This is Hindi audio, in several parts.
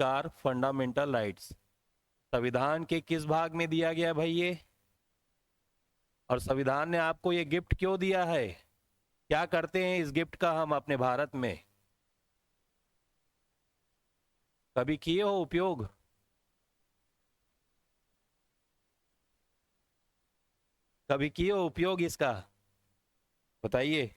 कार फंडामेंटल राइट्स संविधान के किस भाग में दिया गया भाई ये? और संविधान ने आपको ये गिफ्ट क्यों दिया है? क्या करते हैं इस गिफ्ट का हम अपने भारत में? कभी किए हो उपयोग? कभी किए हो उपयोग इसका? बताइए।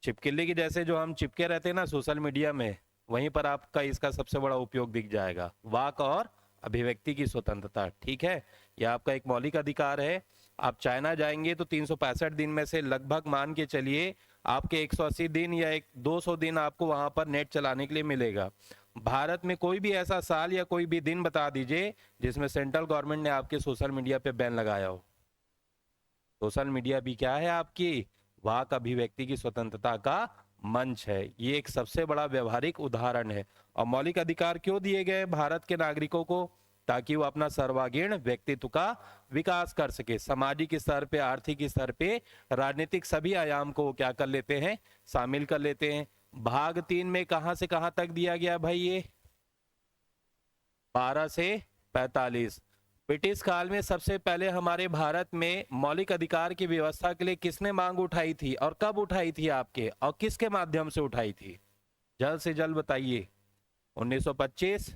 छिपकली की जैसे जो हम चिपके रहते हैं ना सोशल मीडिया में, वहीं पर आपका इसका सबसे बड़ा उपयोग दिख जाएगा। वाक और अभिव्यक्ति की स्वतंत्रता, ठीक है, यह आपका एक मौलिक अधिकार है। आप चाइना जाएंगे तो 365 दिन में से लगभग मान के चलिए आपके 180 दिन या 200 दिन आपको वहां पर नेट चलाने के लिए मिलेगा। भारत में कोई भी ऐसा साल या कोई भी दिन बता दीजिए जिसमें सेंट्रल गवर्नमेंट ने आपके सोशल मीडिया पे बैन लगाया हो। सोशल मीडिया भी क्या है आपकी वाक अभिव्यक्ति की स्वतंत्रता का मंच है। ये एक सबसे बड़ा व्यवहारिक उदाहरण है। और मौलिक अधिकार क्यों दिए गए भारत के नागरिकों को? ताकि वो अपना सर्वांगीण व्यक्तित्व का विकास कर सके। सामाजिक स्तर पे, आर्थिक स्तर पे, राजनीतिक सभी आयाम को वो क्या कर लेते हैं, शामिल कर लेते हैं। भाग 3 में कहां से कहां तक दिया गया भाई ये? 12 से 45। ब्रिटिश काल में सबसे पहले हमारे भारत में मौलिक अधिकार की व्यवस्था के लिए किसने मांग उठाई थी और कब उठाई थी आपके, और किसके माध्यम से उठाई थी? जल्द से जल्द बताइए। 1925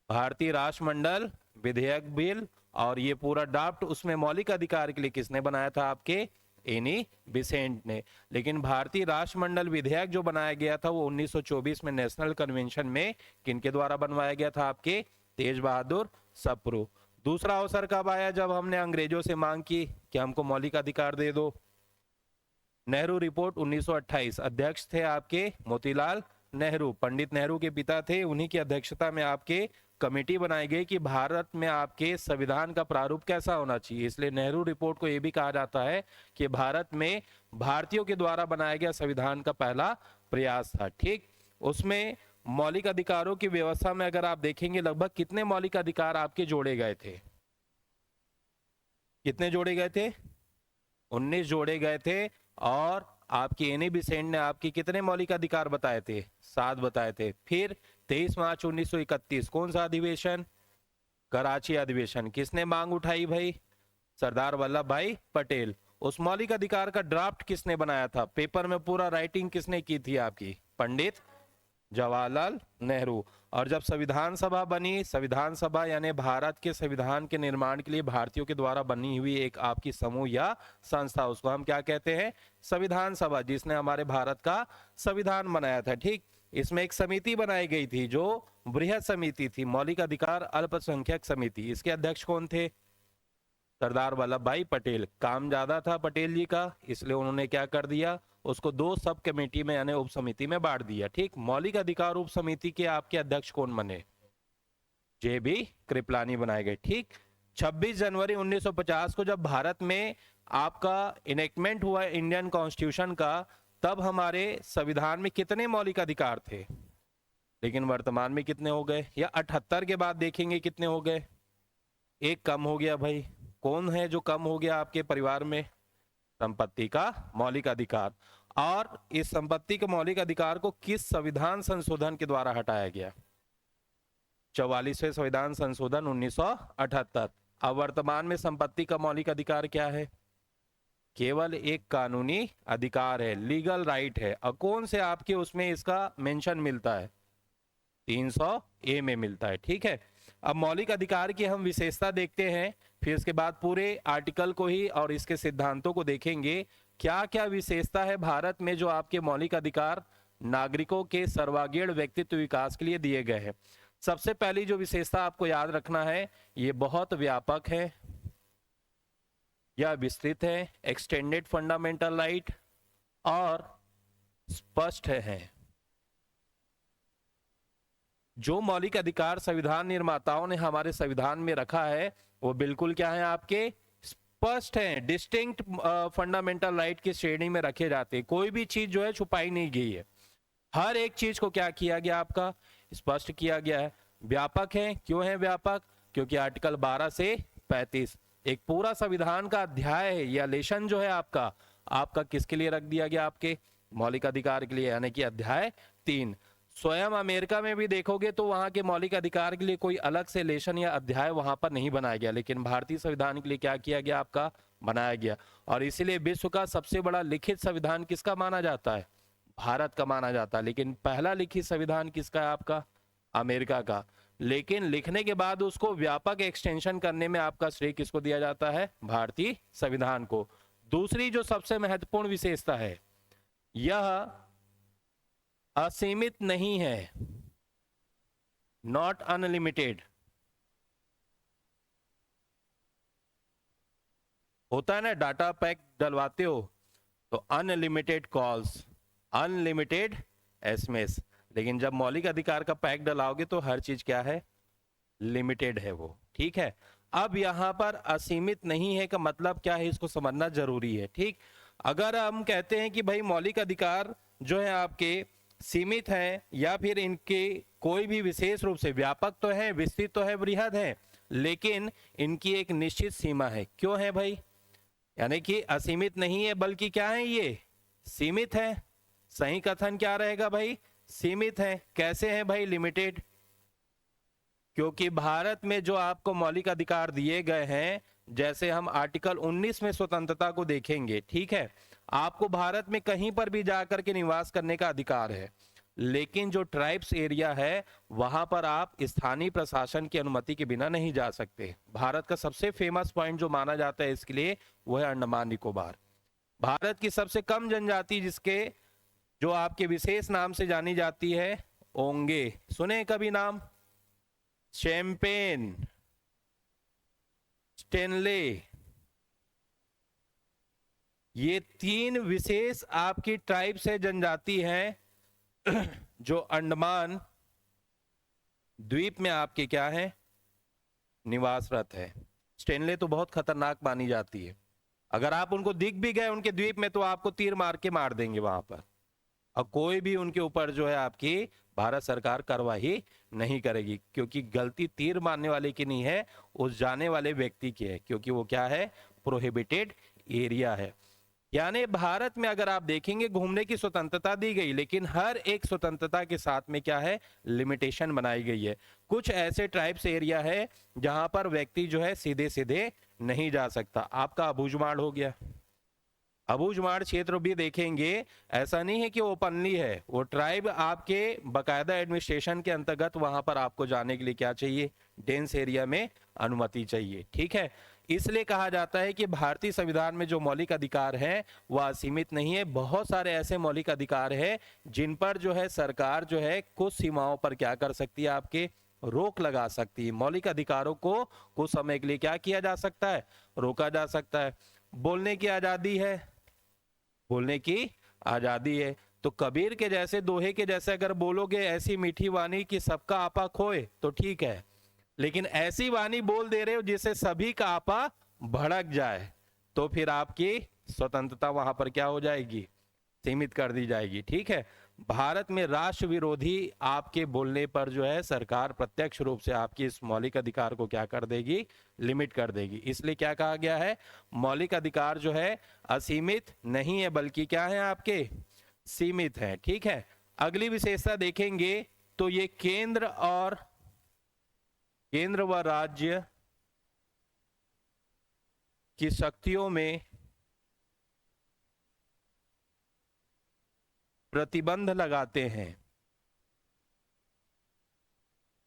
भारतीय राष्ट्रमंडल विधेयक बिल, और ये पूरा ड्राफ्ट उसमें मौलिक अधिकार के लिए किसने बनाया था? आपके एनी बिसेंट ने। लेकिन भारतीय राष्ट्रमंडल विधेयक जो बनाया गया था वो 1924 में नेशनल कन्वेंशन में किनके द्वारा बनवाया गया था? आपके तेज बहादुर सप्रू। दूसरा अवसर कब आया जब हमने अंग्रेजों से मांग की कि हमको मौलिक अधिकार दे दो? नेहरू रिपोर्ट 1928। अध्यक्ष थे आपके मोतीलाल नेहरू, पंडित नेहरू के पिता थे। उन्हीं की अध्यक्षता में आपके कमेटी बनाई गई कि भारत में आपके संविधान का प्रारूप कैसा होना चाहिए। इसलिए नेहरू रिपोर्ट को यह भी कहा जाता है कि भारत में भारतीयों के द्वारा बनाया गया संविधान का पहला प्रयास था। ठीक, उसमें मौलिक अधिकारों की व्यवस्था में अगर आप देखेंगे लगभग कितने मौलिक अधिकार आपके जोड़े गए थे? कितने जोड़े गए थे? 19 जोड़े गए थे। और आपकी एनी बिसेंट ने आपकी कितने मौलिक अधिकार बताए थे? 7 बताए थे। फिर 23 मार्च 1931 कौन सा अधिवेशन? कराची अधिवेशन। किसने मांग उठाई भाई? सरदार वल्लभ भाई पटेल। उस मौलिक अधिकार का ड्राफ्ट किसने बनाया था? पेपर में पूरा राइटिंग किसने की थी? आपकी पंडित जवाहरलाल नेहरू। और जब संविधान सभा बनी, संविधान सभा यानी भारत के संविधान के निर्माण के लिए भारतीयों के द्वारा बनी हुई एक आपकी समूह या संस्था, उसको हम क्या कहते हैं? संविधान सभा, जिसने हमारे भारत का संविधान बनाया था। ठीक, इसमें एक समिति बनाई गई थी जो बृहद समिति थी, मौलिक अधिकार अल्पसंख्यक समिति। इसके अध्यक्ष कौन थे? सरदार वल्लभ भाई पटेल। काम ज्यादा था पटेल जी का, इसलिए उन्होंने क्या कर दिया, उसको 2 सब कमेटी में यानी उप समिति में बांट दिया। ठीक, मौलिक अधिकार उप समिति के आपके अध्यक्ष कौन बने? जे बी कृपलानी बनाए गए। ठीक, 26 जनवरी 1950 को जब भारत में आपका इनेक्टमेंट हुआ इंडियन कॉन्स्टिट्यूशन का, तब हमारे संविधान में कितने मौलिक अधिकार थे? लेकिन वर्तमान में कितने हो गए? या 78 के बाद देखेंगे कितने हो गए? एक कम हो गया भाई। कौन है जो कम हो गया आपके परिवार में? संपत्ति का मौलिक अधिकार। और इस संपत्ति के मौलिक अधिकार को किस संविधान संशोधन के द्वारा हटाया गया? 44वें संविधान संशोधन 1978। अब वर्तमान में संपत्ति का मौलिक अधिकार क्या है? केवल एक कानूनी अधिकार है, लीगल राइट है। और कौन से आपके उसमें इसका मेंशन मिलता है? 300A में मिलता है। ठीक है, अब मौलिक अधिकार की हम विशेषता देखते हैं, फिर इसके बाद पूरे आर्टिकल को ही और इसके सिद्धांतों को देखेंगे। क्या क्या विशेषता है भारत में जो आपके मौलिक अधिकार नागरिकों के सर्वांगीण व्यक्तित्व विकास के लिए दिए गए हैं। सबसे पहली जो विशेषता आपको याद रखना है, ये बहुत व्यापक है, यह विस्तृत है, एक्सटेंडेड फंडामेंटल राइट, और स्पष्ट है। जो मौलिक अधिकार संविधान निर्माताओं ने हमारे संविधान में रखा है वो बिल्कुल क्या है? आपके स्पष्ट है, डिस्टिंक्ट फंडामेंटल राइट की श्रेणी में रखे जाते हैं। कोई भी चीज जो है छुपाई नहीं गई है, हर एक चीज को क्या किया गया? आपका स्पष्ट किया गया है। व्यापक है, क्यों है व्यापक? क्योंकि आर्टिकल 12 से 35 एक पूरा संविधान का अध्याय है या लेशन जो है आपका किसके लिए रख दिया गया? आपके मौलिक अधिकार के लिए, यानी कि अध्याय 3। स्वयं अमेरिका में भी देखोगे तो वहां के मौलिक अधिकार के लिए कोई अलग से लेशन या अध्याय वहां पर नहीं बनाया गया, लेकिन भारतीय संविधान के लिए क्या किया गया, आपका बनाया गया। और इसीलिए विश्व का सबसे बड़ा लिखित संविधान किसका माना जाता है, भारत का माना जाता है। लेकिन पहला लिखित संविधान किसका है, आपका अमेरिका का। लेकिन लिखने के बाद उसको व्यापक एक्सटेंशन करने में आपका श्रेय किसको दिया जाता है, भारतीय संविधान को। दूसरी जो सबसे महत्वपूर्ण विशेषता है, यह असीमित नहीं है, नॉट अनलिमिटेड। होता है ना, डाटा पैक डलवाते हो तो अनलिमिटेड कॉल्स, अनलिमिटेड एसएमएस, लेकिन जब मौलिक अधिकार का पैक डलाओगे तो हर चीज क्या है, लिमिटेड है वो। ठीक है, अब यहां पर असीमित नहीं है का मतलब क्या है, इसको समझना जरूरी है। ठीक, अगर हम कहते हैं कि भाई मौलिक अधिकार जो है आपके सीमित हैं, या फिर इनके कोई भी विशेष रूप से व्यापक तो है, विस्तृत तो है, वृहद है, लेकिन इनकी एक निश्चित सीमा है। क्यों है भाई, यानी कि असीमित नहीं है बल्कि क्या है, ये सीमित है। सही कथन क्या रहेगा भाई, सीमित है। कैसे है भाई, लिमिटेड। क्योंकि भारत में जो आपको मौलिक अधिकार दिए गए हैं, जैसे हम आर्टिकल 19 में स्वतंत्रता को देखेंगे, ठीक है, आपको भारत में कहीं पर भी जाकर के निवास करने का अधिकार है, लेकिन जो ट्राइब्स एरिया है वहां पर आप स्थानीय प्रशासन की अनुमति के बिना नहीं जा सकते। भारत का सबसे फेमस पॉइंट जो माना जाता है इसके लिए, वो है अंडमान निकोबार। भारत की सबसे कम जनजाति जिसके जो आपके विशेष नाम से जानी जाती है, ओंगे, सुने कभी नाम, शैम्पेन, स्टेनले, ये तीन विशेष आपकी ट्राइब्स है, जनजाति है, जो अंडमान द्वीप में आपके क्या है, निवासरत है। स्टेनले तो बहुत खतरनाक मानी जाती है, अगर आप उनको दिख भी गए उनके द्वीप में तो आपको तीर मार के मार देंगे वहां पर, और कोई भी उनके ऊपर जो है आपकी भारत सरकार कार्रवाई नहीं करेगी, क्योंकि गलती तीर मारने वाले की नहीं है, उस जाने वाले व्यक्ति की है, क्योंकि वो क्या है, प्रोहिबिटेड एरिया है। यानी भारत में अगर आप देखेंगे घूमने की स्वतंत्रता दी गई, लेकिन हर एक स्वतंत्रता के साथ में क्या है, लिमिटेशन बनाई गई है। कुछ ऐसे ट्राइब्स एरिया है जहां पर व्यक्ति जो है सीधे सीधे नहीं जा सकता। आपका अबूझमाड़ हो गया, अबूझमाड़ क्षेत्र भी देखेंगे, ऐसा नहीं है कि ओपनली है, वो ट्राइब आपके बकायदा एडमिनिस्ट्रेशन के अंतर्गत, वहां पर आपको जाने के लिए क्या चाहिए, डेंस एरिया में अनुमति चाहिए। ठीक है, इसलिए कहा जाता है कि भारतीय संविधान में जो मौलिक अधिकार है वह असीमित नहीं है। बहुत सारे ऐसे मौलिक अधिकार है जिन पर जो है सरकार जो है कुछ सीमाओं पर क्या कर सकती है, आपके रोक लगा सकती है। मौलिक अधिकारों को कुछ समय के लिए क्या किया जा सकता है, रोका जा सकता है। बोलने की आजादी है, बोलने की आजादी है, तो कबीर के जैसे, दोहे के जैसे अगर बोलोगे ऐसी मीठी वाणी कि सबका आपा खोए तो ठीक है, लेकिन ऐसी वाणी बोल दे रहे हो जिससे सभी का आपा भड़क जाए, तो फिर आपकी स्वतंत्रता वहां पर क्या हो जाएगी, सीमित कर दी जाएगी। ठीक है, भारत में राष्ट्र विरोधी आपके बोलने पर जो है सरकार प्रत्यक्ष रूप से आपकी इस मौलिक अधिकार को क्या कर देगी, लिमिट कर देगी। इसलिए क्या कहा गया है, मौलिक अधिकार जो है असीमित नहीं है बल्कि क्या है, आपके सीमित है। ठीक है, अगली विशेषता देखेंगे तो ये केंद्र व राज्य की शक्तियों में प्रतिबंध लगाते हैं।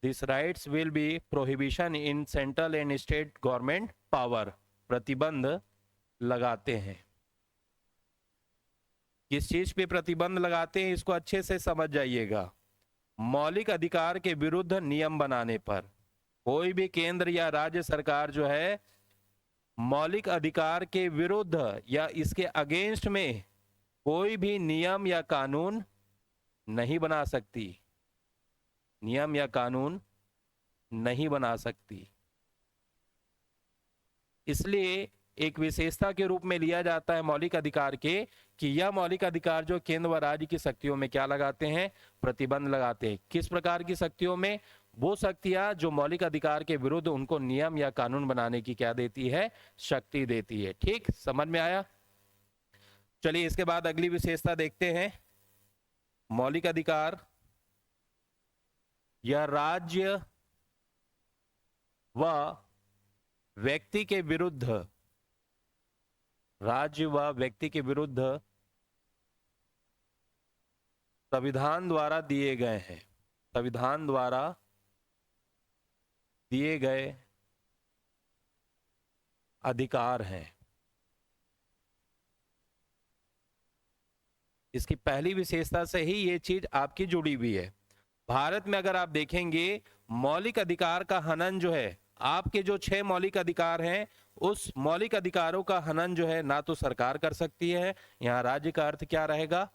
This rights will be prohibition in central and state government power. प्रतिबंध लगाते हैं, किस चीज पे प्रतिबंध लगाते हैं, इसको अच्छे से समझ जाइएगा। मौलिक अधिकार के विरुद्ध नियम बनाने पर कोई भी केंद्र या राज्य सरकार जो है मौलिक अधिकार के विरुद्ध या इसके अगेंस्ट में कोई भी नियम या कानून नहीं बना सकती, नियम या कानून नहीं बना सकती। इसलिए एक विशेषता के रूप में लिया जाता है मौलिक अधिकार के कि यह मौलिक अधिकार जो केंद्र व राज्य की शक्तियों में क्या लगाते हैं, प्रतिबंध लगाते हैं। किस प्रकार की शक्तियों में, वो शक्तियां जो मौलिक अधिकार के विरुद्ध उनको नियम या कानून बनाने की क्या देती है, शक्ति देती है। ठीक, समझ में आया। चलिए इसके बाद अगली विशेषता देखते हैं। मौलिक अधिकार यह राज्य व व्यक्ति के विरुद्ध, राज्य व व्यक्ति के विरुद्ध संविधान द्वारा दिए गए हैं, संविधान द्वारा दिए गए अधिकार हैं। इसकी पहली विशेषता से ही ये चीज आपकी जुड़ी हुई है। भारत में अगर आप देखेंगे मौलिक अधिकार का हनन जो है, आपके जो 6 मौलिक अधिकार हैं, उस मौलिक अधिकारों का हनन जो है ना तो सरकार कर सकती है। यहां राज्य का अर्थ क्या रहेगा?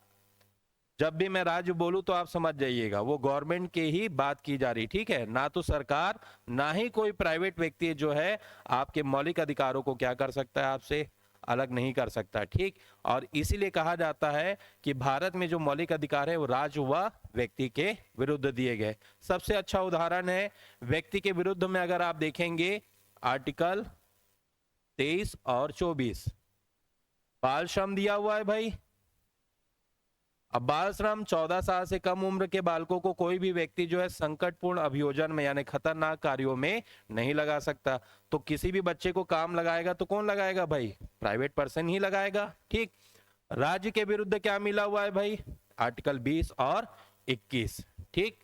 जब भी मैं राज्य बोलूं तो आप समझ जाइएगा वो गवर्नमेंट की ही बात की जा रही, ठीक है? ना तो सरकार ना ही कोई प्राइवेट व्यक्ति जो है आपके मौलिक अधिकारों को क्या कर सकता है, आपसे अलग नहीं कर सकता, ठीक? और इसीलिए कहा जाता है कि भारत में जो मौलिक अधिकार है वो राज्य व व्यक्ति के विरुद्ध दिए गए। सबसे अच्छा उदाहरण है व्यक्ति के विरुद्ध में अगर आप देखेंगे आर्टिकल 23 और 24, बाल श्रम दिया हुआ है भाई। अब बाल श्रम 14 साल से कम उम्र के बालकों को कोई भी व्यक्ति जो है संकटपूर्ण अभियोजन में यानी खतरनाक कार्यों में नहीं लगा सकता। तो किसी भी बच्चे को काम लगाएगा तो कौन लगाएगा भाई? प्राइवेट पर्सन ही लगाएगा, ठीक? राज्य के विरुद्ध क्या मिला हुआ है भाई? आर्टिकल 20 और 21, ठीक?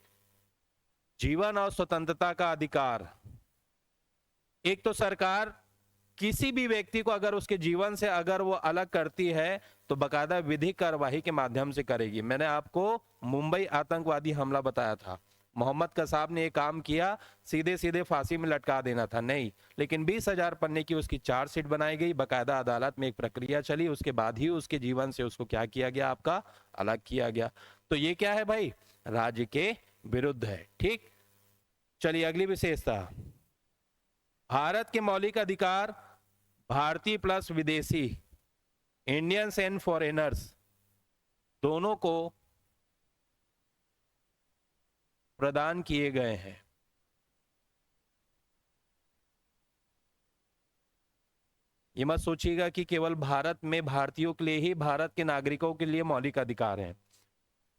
जीवन और स्वतंत्रता का अधिकार। एक तो सरकार किसी भी व्यक्ति को अगर उसके जीवन से अगर वो अलग करती है तो बकायदा विधिक कार्यवाही के माध्यम से करेगी। मैंने आपको मुंबई आतंकवादी हमला बताया था, मोहम्मद कसाब ने ये काम किया, सीधे सीधे फांसी में लटका देना था, नहीं, लेकिन 20,000 पन्ने की उसकी चार्जशीट बनाई गई, बकायदा अदालत में एक प्रक्रिया चली, उसके बाद ही उसके जीवन से उसको क्या किया गया, आपका अलग किया गया। तो ये क्या है भाई? राज्य के विरुद्ध है, ठीक? चलिए अगली विशेषता, भारत के मौलिक अधिकार भारतीय प्लस विदेशी, इंडियंस एंड फॉरेनर्स दोनों को प्रदान किए गए हैं। ये मत सोचिएगा कि केवल भारत में भारतीयों के लिए ही, भारत के नागरिकों के लिए मौलिक अधिकार हैं।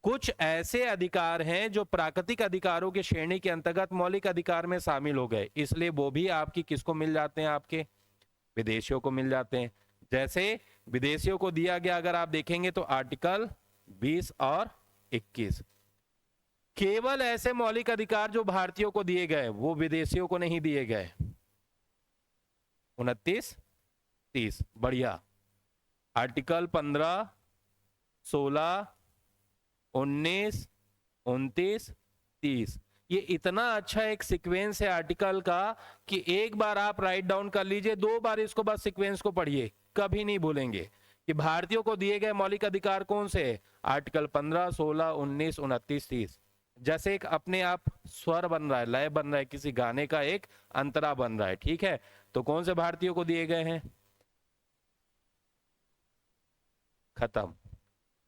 कुछ ऐसे अधिकार हैं जो प्राकृतिक अधिकारों की श्रेणी के अंतर्गत मौलिक अधिकार में शामिल हो गए, इसलिए वो भी आपकी किसको मिल जाते हैं? आपके विदेशियों को मिल जाते हैं। जैसे विदेशियों को दिया गया अगर आप देखेंगे तो आर्टिकल 20 और 21। केवल ऐसे मौलिक अधिकार जो भारतीयों को दिए गए वो विदेशियों को नहीं दिए गए। 29, 30, बढ़िया। आर्टिकल 15, 16, 19, 29, 30, ये इतना अच्छा एक सीक्वेंस है आर्टिकल का कि एक बार आप राइट डाउन कर लीजिए, 2 बार इसको बस सीक्वेंस को पढ़िए, कभी नहीं भूलेंगे कि भारतीयों को दिए गए मौलिक अधिकार कौन से है? आर्टिकल 15, 16, 19, 29, 30। जैसे एक अपने आप स्वर बन रहा है, लय बन रहा है, किसी गाने का एक अंतरा बन रहा है, ठीक है? तो कौन से भारतीयों को दिए गए हैं? खत्म।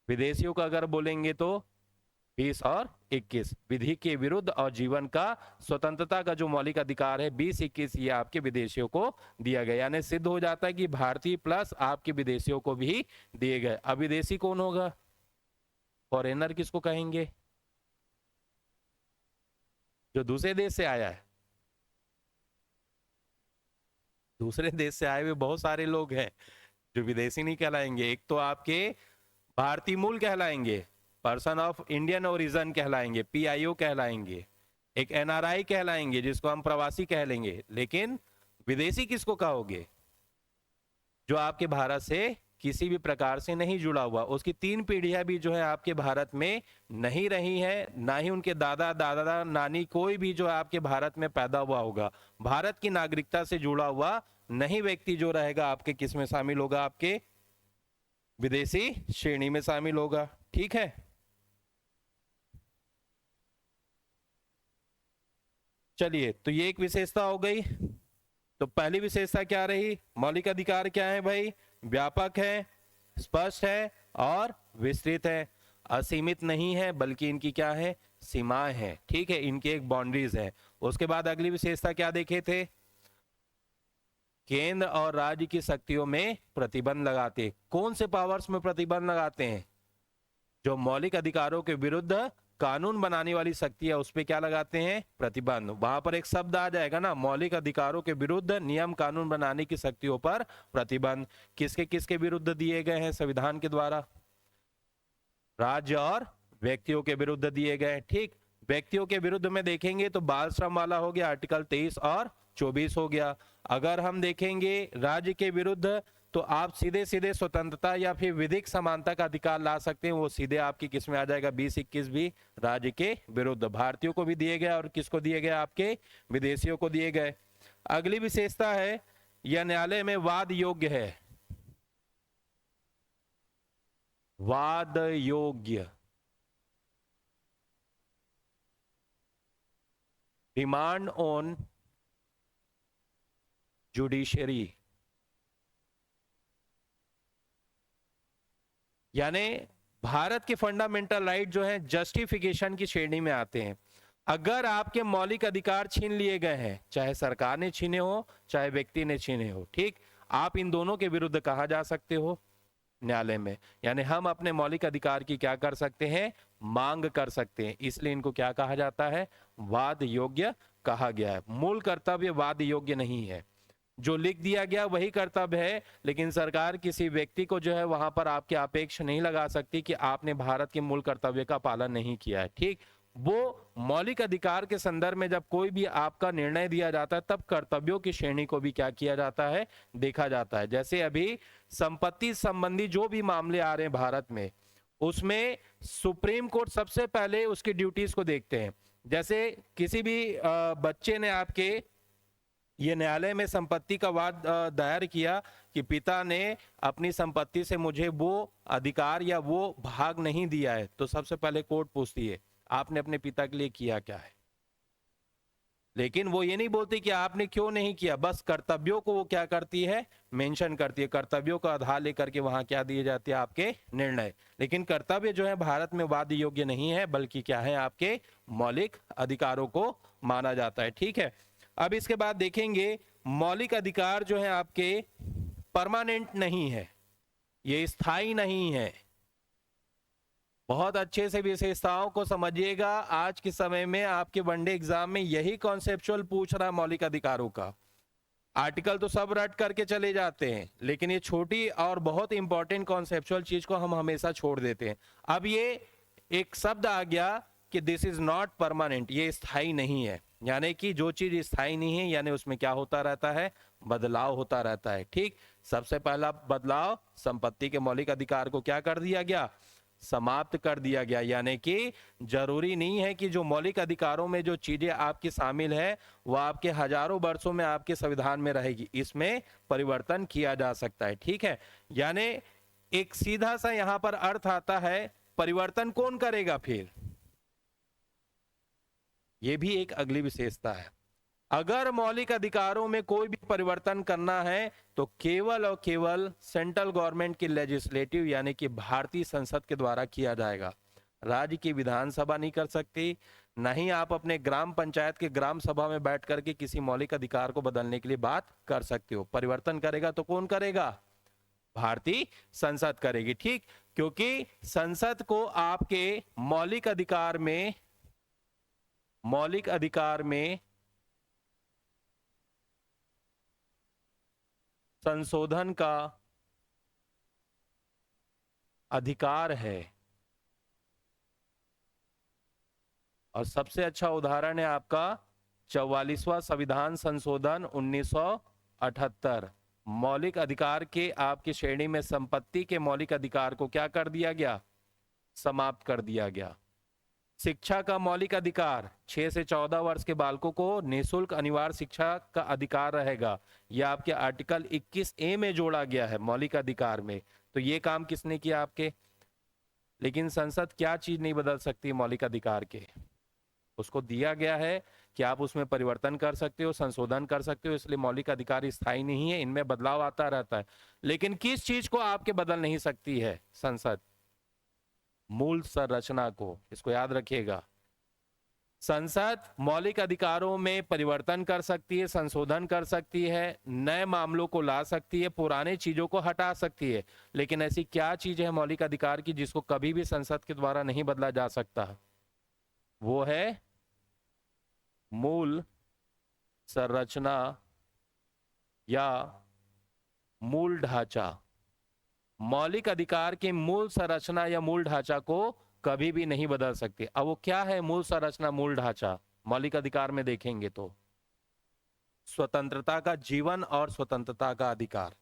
विदेशियों का अगर बोलेंगे तो 20 और 21, विधि के विरुद्ध और जीवन का स्वतंत्रता का जो मौलिक अधिकार है 20, 21, ये आपके विदेशियों को दिया गया। यानी सिद्ध हो जाता है कि भारतीय प्लस आपके विदेशियों को भी दिए गए। अब विदेशी कौन होगा? फॉरेनर किसको कहेंगे? जो दूसरे देश से आया है। दूसरे देश से आए हुए बहुत सारे लोग हैं जो विदेशी नहीं कहलाएंगे। एक तो आपके भारतीय मूल कहलाएंगे, पर्सन ऑफ इंडियन ओरिजिन कहलाएंगे, PIO कहलाएंगे, एक NRI कहलाएंगे जिसको हम प्रवासी कह लेंगे। लेकिन विदेशी किसको कहोगे? जो आपके भारत से किसी भी प्रकार से नहीं जुड़ा हुआ, उसकी 3 पीढ़ियां भी जो है आपके भारत में नहीं रही है, ना ही उनके दादा दादा नानी कोई भी जो है आपके भारत में पैदा हुआ होगा। भारत की नागरिकता से जुड़ा हुआ नहीं व्यक्ति जो रहेगा आपके किस में शामिल होगा? आपके विदेशी श्रेणी में शामिल होगा, ठीक है? चलिए, तो ये एक विशेषता हो गई। तो पहली विशेषता क्या रही? मौलिक अधिकार क्या है भाई? व्यापक है, स्पष्ट है और विस्तृत है। असीमित नहीं है बल्कि इनकी क्या है? सीमाएं हैं, ठीक है? इनके एक बाउंड्रीज है। उसके बाद अगली विशेषता क्या देखे थे? केंद्र और राज्य की शक्तियों में प्रतिबंध लगाते। कौन से पावर्स में प्रतिबंध लगाते हैं? जो मौलिक अधिकारों के विरुद्ध कानून बनाने वाली शक्ति है उस पर क्या लगाते हैं, प्रतिबंध। वहां पर एक शब्द आ जाएगा ना, मौलिक अधिकारों के विरुद्ध नियम कानून बनाने की शक्तियों पर प्रतिबंध। किसके किसके विरुद्ध दिए गए हैं संविधान के द्वारा, राज्य और व्यक्तियों के विरुद्ध दिए गए। ठीक, व्यक्तियों के विरुद्ध में देखेंगे तो बाल श्रम वाला हो गया, आर्टिकल 23 और 24 हो गया। अगर हम देखेंगे राज्य के विरुद्ध तो आप सीधे सीधे स्वतंत्रता या फिर विधिक समानता का अधिकार ला सकते हैं, वो सीधे आपकी किस में आ जाएगा, 20-21 भी राज्य के विरुद्ध। भारतीयों को भी दिए गए और किसको दिए गए, आपके विदेशियों को दिए गए। अगली विशेषता है यह न्यायालय में वाद योग्य है, वाद योग्य, डिमांड ऑन जुडिशरी, यानी भारत के फंडामेंटल राइट जो है जस्टिफिकेशन की श्रेणी में आते हैं। अगर आपके मौलिक अधिकार छीन लिए गए हैं, चाहे सरकार ने छीने हो चाहे व्यक्ति ने छीने हो, ठीक, आप इन दोनों के विरुद्ध कहा जा सकते हो न्यायालय में। यानी हम अपने मौलिक अधिकार की क्या कर सकते हैं, मांग कर सकते हैं। इसलिए इनको क्या कहा जाता है, वाद योग्य कहा गया है। मूल कर्तव्य वाद योग्य नहीं है, जो लिख दिया गया वही कर्तव्य है, लेकिन सरकार किसी व्यक्ति को जो है वहां पर आपके अपेक्षा नहीं लगा सकती कि आपने भारत के मूल कर्तव्य का पालन नहीं किया है। ठीक, वो मौलिक अधिकार के संदर्भ में जब कोई भी आपका निर्णय दिया जाता है तब कर्तव्यों की श्रेणी को भी क्या किया जाता है, देखा जाता है। जैसे अभी संपत्ति संबंधी जो भी मामले आ रहे हैं भारत में, उसमें सुप्रीम कोर्ट सबसे पहले उसकी ड्यूटीज को देखते हैं। जैसे किसी भी बच्चे ने आपके ये न्यायालय में संपत्ति का वाद दायर किया कि पिता ने अपनी संपत्ति से मुझे वो अधिकार या वो भाग नहीं दिया है, तो सबसे पहले कोर्ट पूछती है आपने अपने पिता के लिए किया क्या है। लेकिन वो ये नहीं बोलती कि आपने क्यों नहीं किया, बस कर्तव्यों को वो क्या करती है, मेंशन करती है। कर्तव्यों का आधार लेकर के वहां क्या दिए जाते हैं, आपके निर्णय। लेकिन कर्तव्य जो है भारत में वाद योग्य नहीं है, बल्कि क्या है, आपके मौलिक अधिकारों को माना जाता है। ठीक है, अब इसके बाद देखेंगे मौलिक अधिकार जो है आपके परमानेंट नहीं है, ये स्थायी नहीं है। बहुत अच्छे से विशेषताओं को समझिएगा। आज के समय में आपके वनडे एग्जाम में यही कॉन्सेप्चुअल पूछ रहा है मौलिक अधिकारों का। आर्टिकल तो सब रट करके चले जाते हैं, लेकिन ये छोटी और बहुत इंपॉर्टेंट कॉन्सेप्चुअल चीज को हम हमेशा छोड़ देते हैं। अब ये एक शब्द आ गया कि दिस इज नॉट परमानेंट, ये स्थायी नहीं है। यानी कि जो चीज स्थायी नहीं है यानी उसमें क्या होता रहता है, बदलाव होता रहता है। ठीक, सबसे पहला बदलाव संपत्ति के मौलिक अधिकार को क्या कर दिया गया, समाप्त कर दिया गया। यानी कि जरूरी नहीं है कि जो मौलिक अधिकारों में जो चीजें आपकी शामिल है वह आपके हजारों वर्षों में आपके संविधान में रहेगी, इसमें परिवर्तन किया जा सकता है। ठीक है, यानी एक सीधा सा यहां पर अर्थ आता है, परिवर्तन कौन करेगा फिर, यह भी एक अगली विशेषता है। अगर मौलिक अधिकारों में कोई भी परिवर्तन करना है तो केवल और केवल सेंट्रल गवर्नमेंट की लेजिस्लेटिव यानी कि भारतीय संसद के द्वारा किया जाएगा। राज्य की विधानसभा नहीं कर सकती, न ही आप अपने ग्राम पंचायत के ग्राम सभा में बैठ करके किसी मौलिक अधिकार को बदलने के लिए बात कर सकते हो। परिवर्तन करेगा तो कौन करेगा, भारतीय संसद करेगी। ठीक, क्योंकि संसद को आपके मौलिक अधिकार में संशोधन का अधिकार है। और सबसे अच्छा उदाहरण है आपका 44वां संविधान संशोधन 1978। मौलिक अधिकार के आपकी श्रेणी में संपत्ति के मौलिक अधिकार को क्या कर दिया गया, समाप्त कर दिया गया। शिक्षा का मौलिक अधिकार, 6 से 14 वर्ष के बालकों को निःशुल्क अनिवार्य शिक्षा का अधिकार रहेगा। यह आपके आर्टिकल 21A में जोड़ा गया है मौलिक अधिकार में। तो ये काम किसने किया, आपके। लेकिन संसद क्या चीज नहीं बदल सकती मौलिक अधिकार के, उसको दिया गया है कि आप उसमें परिवर्तन कर सकते हो, संशोधन कर सकते हो। इसलिए मौलिक अधिकार स्थायी नहीं है, इनमें बदलाव आता रहता है। लेकिन किस चीज को आपके बदल नहीं सकती है संसद, मूल संरचना को। इसको याद रखिएगा, संसद मौलिक अधिकारों में परिवर्तन कर सकती है, संशोधन कर सकती है, नए मामलों को ला सकती है, पुराने चीजों को हटा सकती है। लेकिन ऐसी क्या चीज है मौलिक अधिकार की जिसको कभी भी संसद के द्वारा नहीं बदला जा सकता। वो है मूल संरचना या मूल ढांचा। मौलिक अधिकार की मूल संरचना या मूल ढांचा को कभी भी नहीं बदल सकते। अब वो क्या है मूल संरचना मूल ढांचा? मौलिक अधिकार में देखेंगे तो स्वतंत्रता का जीवन और स्वतंत्रता का अधिकार,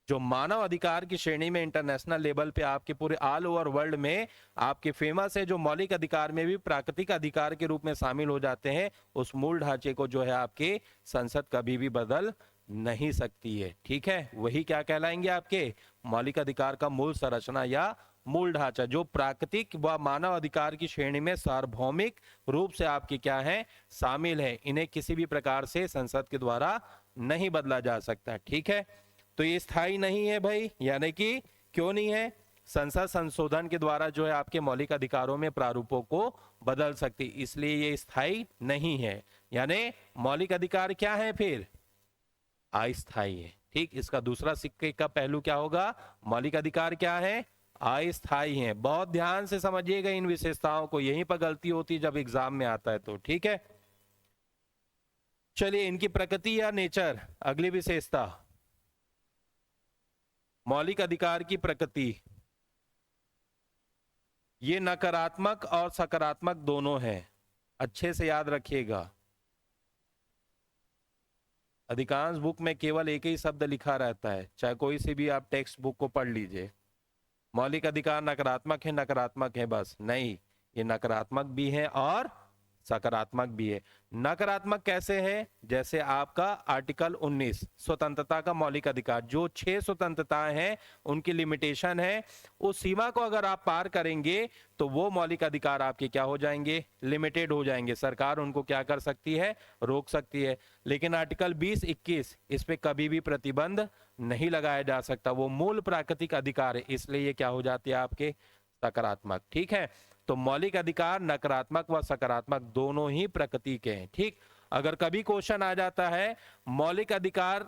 जो मानव अधिकार की श्रेणी में इंटरनेशनल लेवल पे आपके पूरे ऑल ओवर वर्ल्ड में आपके फेमस है, जो मौलिक अधिकार में भी प्राकृतिक अधिकार के रूप में शामिल हो जाते हैं, उस मूल ढांचे को जो है आपके संसद कभी भी बदल नहीं सकती है। ठीक है, वही क्या कहलाएंगे आपके मौलिक अधिकार का मूल संरचना या मूल ढांचा, जो प्राकृतिक व मानव अधिकार की श्रेणी में सार्वभौमिक रूप से आपके क्या है शामिल है। इन्हें किसी भी प्रकार से संसद के द्वारा नहीं बदला जा सकता। ठीक है, तो ये स्थायी नहीं है भाई, यानी कि क्यों नहीं है? संसद संशोधन के द्वारा जो है आपके मौलिक अधिकारों में प्रारूपों को बदल सकती, इसलिए ये स्थायी नहीं है। यानी मौलिक अधिकार क्या है फिर? अस्थायी है। ठीक, इसका दूसरा सिक्के का पहलू क्या होगा? मौलिक अधिकार क्या है? अस्थायी है। बहुत ध्यान से समझिएगा इन विशेषताओं को, यहीं पर गलती होती है जब एग्जाम में आता है तो। ठीक है, चलिए इनकी प्रकृति या नेचर, अगली विशेषता मौलिक अधिकार की प्रकृति। ये नकारात्मक और सकारात्मक दोनों है, अच्छे से याद रखिएगा। अधिकांश बुक में केवल एक ही शब्द लिखा रहता है, चाहे कोई सी भी आप टेक्स्ट बुक को पढ़ लीजिए। मौलिक अधिकार नकारात्मक है बस नहीं, ये नकारात्मक भी है और सकारात्मक भी है। नकारात्मक कैसे है? जैसे आपका आर्टिकल 19 स्वतंत्रता का मौलिक अधिकार, जो 6 स्वतंत्रताएं हैं उनकी लिमिटेशन है, उस सीमा को अगर आप पार करेंगे तो वो मौलिक अधिकार आपके क्या हो जाएंगे? लिमिटेड हो जाएंगे। सरकार उनको क्या कर सकती है? रोक सकती है। लेकिन आर्टिकल 20-21 इस पे कभी भी प्रतिबंध नहीं लगाया जा सकता, वो मूल प्राकृतिक अधिकार है, इसलिए ये क्या हो जाती है आपके सकारात्मक। ठीक है, तो मौलिक अधिकार नकारात्मक व सकारात्मक दोनों ही प्रकृति के हैं। ठीक, अगर कभी क्वेश्चन आ जाता है मौलिक अधिकार